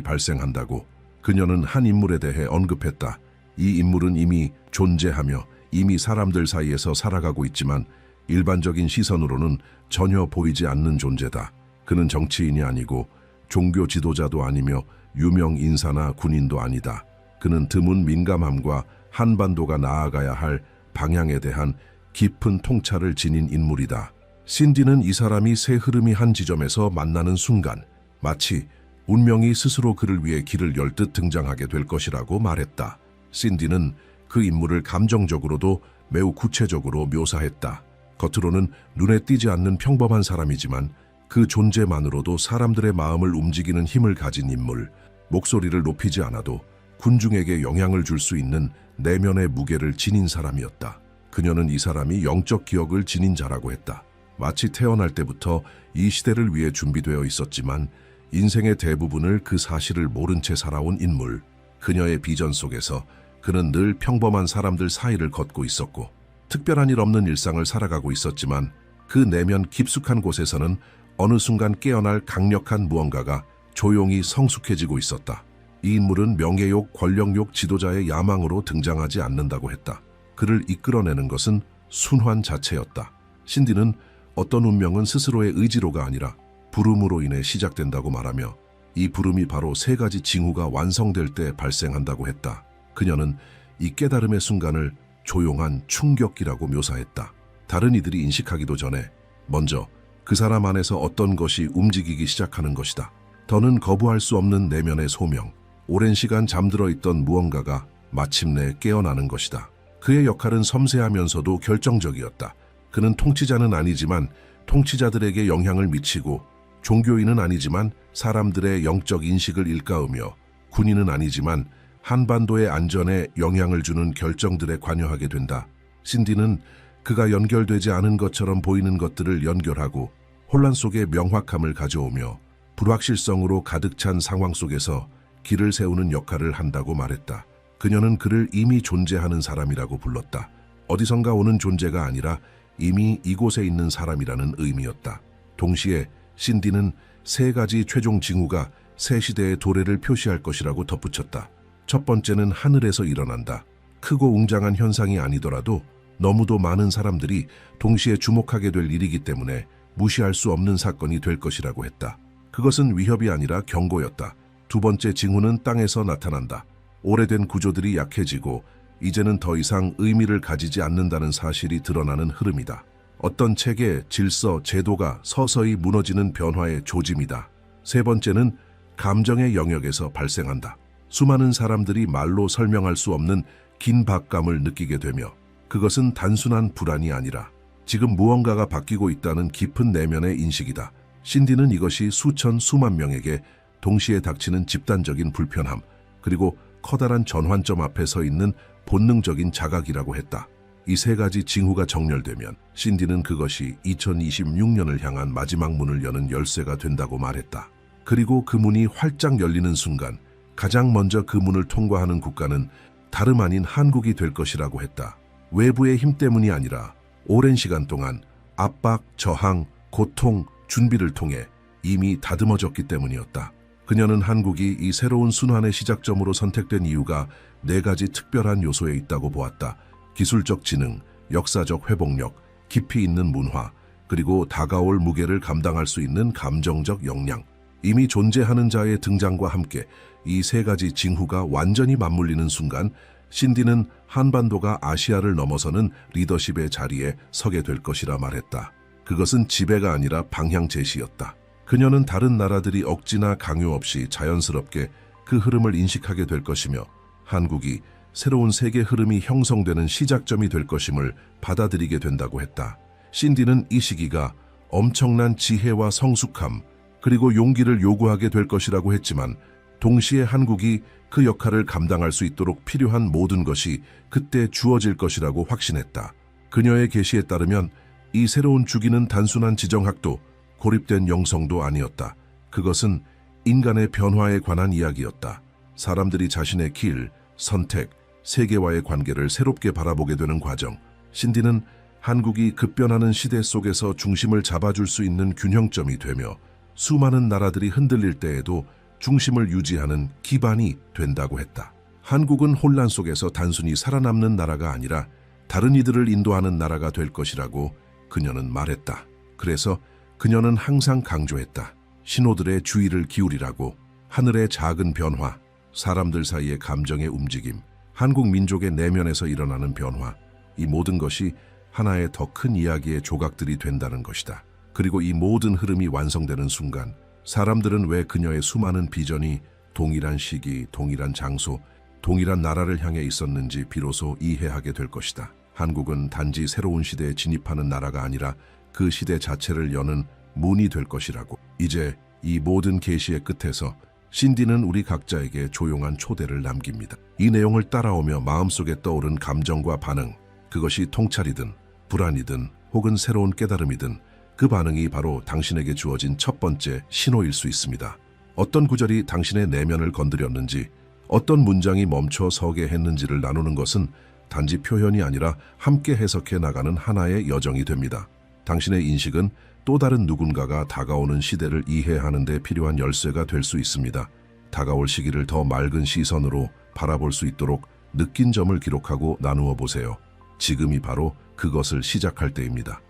발생한다고 그녀는 한 인물에 대해 언급했다. 이 인물은 이미 존재하며 이미 사람들 사이에서 살아가고 있지만 일반적인 시선으로는 전혀 보이지 않는 존재다. 그는 정치인이 아니고 종교 지도자도 아니며 유명 인사나 군인도 아니다. 그는 드문 민감함과 한반도가 나아가야 할 방향에 대한 깊은 통찰을 지닌 인물이다. 신디는 이 사람이 새 흐름이 한 지점에서 만나는 순간 마치 운명이 스스로 그를 위해 길을 열듯 등장하게 될 것이라고 말했다. 신디는 그 인물을 감정적으로도 매우 구체적으로 묘사했다. 겉으로는 눈에 띄지 않는 평범한 사람이지만 그 존재만으로도 사람들의 마음을 움직이는 힘을 가진 인물, 목소리를 높이지 않아도 군중에게 영향을 줄 수 있는 내면의 무게를 지닌 사람이었다. 그녀는 이 사람이 영적 기억을 지닌 자라고 했다. 마치 태어날 때부터 이 시대를 위해 준비되어 있었지만 인생의 대부분을 그 사실을 모른 채 살아온 인물. 그녀의 비전 속에서 그는 늘 평범한 사람들 사이를 걷고 있었고 특별한 일 없는 일상을 살아가고 있었지만 그 내면 깊숙한 곳에서는 어느 순간 깨어날 강력한 무언가가 조용히 성숙해지고 있었다. 이 인물은 명예욕, 권력욕, 지도자의 야망으로 등장하지 않는다고 했다. 그를 이끌어내는 것은 순환 자체였다. 신디는 어떤 운명은 스스로의 의지로가 아니라 부름으로 인해 시작된다고 말하며 이 부름이 바로 세 가지 징후가 완성될 때 발생한다고 했다. 그녀는 이 깨달음의 순간을 조용한 충격기라고 묘사했다. 다른 이들이 인식하기도 전에 먼저 그 사람 안에서 어떤 것이 움직이기 시작하는 것이다. 더는 거부할 수 없는 내면의 소명, 오랜 시간 잠들어 있던 무언가가 마침내 깨어나는 것이다. 그의 역할은 섬세하면서도 결정적이었다. 그는 통치자는 아니지만 통치자들에게 영향을 미치고 종교인은 아니지만 사람들의 영적 인식을 일깨우며 군인은 아니지만 한반도의 안전에 영향을 주는 결정들에 관여하게 된다. 신디는 그가 연결되지 않은 것처럼 보이는 것들을 연결하고 혼란 속에 명확함을 가져오며 불확실성으로 가득 찬 상황 속에서 길을 세우는 역할을 한다고 말했다. 그녀는 그를 이미 존재하는 사람이라고 불렀다. 어디선가 오는 존재가 아니라 이미 이곳에 있는 사람이라는 의미였다. 동시에 신디는 세 가지 최종 징후가 새 시대의 도래를 표시할 것이라고 덧붙였다. 첫 번째는 하늘에서 일어난다. 크고 웅장한 현상이 아니더라도 너무도 많은 사람들이 동시에 주목하게 될 일이기 때문에 무시할 수 없는 사건이 될 것이라고 했다. 그것은 위협이 아니라 경고였다. 두 번째 징후는 땅에서 나타난다. 오래된 구조들이 약해지고 이제는 더 이상 의미를 가지지 않는다는 사실이 드러나는 흐름이다. 어떤 체계, 질서, 제도가 서서히 무너지는 변화의 조짐이다. 세 번째는 감정의 영역에서 발생한다. 수많은 사람들이 말로 설명할 수 없는 긴박감을 느끼게 되며 그것은 단순한 불안이 아니라 지금 무언가가 바뀌고 있다는 깊은 내면의 인식이다. 신디는 이것이 수만 명에게 동시에 닥치는 집단적인 불편함, 그리고 커다란 전환점 앞에 서 있는 본능적인 자각이라고 했다. 이 세 가지 징후가 정렬되면 신디는 그것이 2026년을 향한 마지막 문을 여는 열쇠가 된다고 말했다. 그리고 그 문이 활짝 열리는 순간 가장 먼저 그 문을 통과하는 국가는 다름 아닌 한국이 될 것이라고 했다. 외부의 힘 때문이 아니라 오랜 시간 동안 압박, 저항, 고통, 준비를 통해 이미 다듬어졌기 때문이었다. 그녀는 한국이 이 새로운 순환의 시작점으로 선택된 이유가 네 가지 특별한 요소에 있다고 보았다. 기술적 지능, 역사적 회복력, 깊이 있는 문화, 그리고 다가올 무게를 감당할 수 있는 감정적 역량. 이미 존재하는 자의 등장과 함께 이 세 가지 징후가 완전히 맞물리는 순간 신디는 한반도가 아시아를 넘어서는 리더십의 자리에 서게 될 것이라 말했다. 그것은 지배가 아니라 방향 제시였다. 그녀는 다른 나라들이 억지나 강요 없이 자연스럽게 그 흐름을 인식하게 될 것이며 한국이 새로운 세계 흐름이 형성되는 시작점이 될 것임을 받아들이게 된다고 했다. 신디는 이 시기가 엄청난 지혜와 성숙함 그리고 용기를 요구하게 될 것이라고 했지만 동시에 한국이 그 역할을 감당할 수 있도록 필요한 모든 것이 그때 주어질 것이라고 확신했다. 그녀의 계시에 따르면 이 새로운 주기는 단순한 지정학도 고립된 영성도 아니었다. 그것은 인간의 변화에 관한 이야기였다. 사람들이 자신의 길, 선택, 세계와의 관계를 새롭게 바라보게 되는 과정, 신디는 한국이 급변하는 시대 속에서 중심을 잡아줄 수 있는 균형점이 되며 수많은 나라들이 흔들릴 때에도 중심을 유지하는 기반이 된다고 했다. 한국은 혼란 속에서 단순히 살아남는 나라가 아니라 다른 이들을 인도하는 나라가 될 것이라고 그녀는 말했다. 그래서 그녀는 항상 강조했다. 신호들의 주의를 기울이라고. 하늘의 작은 변화, 사람들 사이의 감정의 움직임, 한국 민족의 내면에서 일어나는 변화, 이 모든 것이 하나의 더 큰 이야기의 조각들이 된다는 것이다. 그리고 이 모든 흐름이 완성되는 순간 사람들은 왜 그녀의 수많은 비전이 동일한 시기, 동일한 장소, 동일한 나라를 향해 있었는지 비로소 이해하게 될 것이다. 한국은 단지 새로운 시대에 진입하는 나라가 아니라 그 시대 자체를 여는 문이 될 것이라고. 이제 이 모든 계시의 끝에서 신디는 우리 각자에게 조용한 초대를 남깁니다. 이 내용을 따라오며 마음속에 떠오른 감정과 반응, 그것이 통찰이든 불안이든 혹은 새로운 깨달음이든 그 반응이 바로 당신에게 주어진 첫 번째 신호일 수 있습니다. 어떤 구절이 당신의 내면을 건드렸는지, 어떤 문장이 멈춰 서게 했는지를 나누는 것은 단지 표현이 아니라 함께 해석해 나가는 하나의 여정이 됩니다. 당신의 인식은 또 다른 누군가가 다가오는 시대를 이해하는 데 필요한 열쇠가 될 수 있습니다. 다가올 시기를 더 맑은 시선으로 바라볼 수 있도록 느낀 점을 기록하고 나누어 보세요. 지금이 바로 그것을 시작할 때입니다.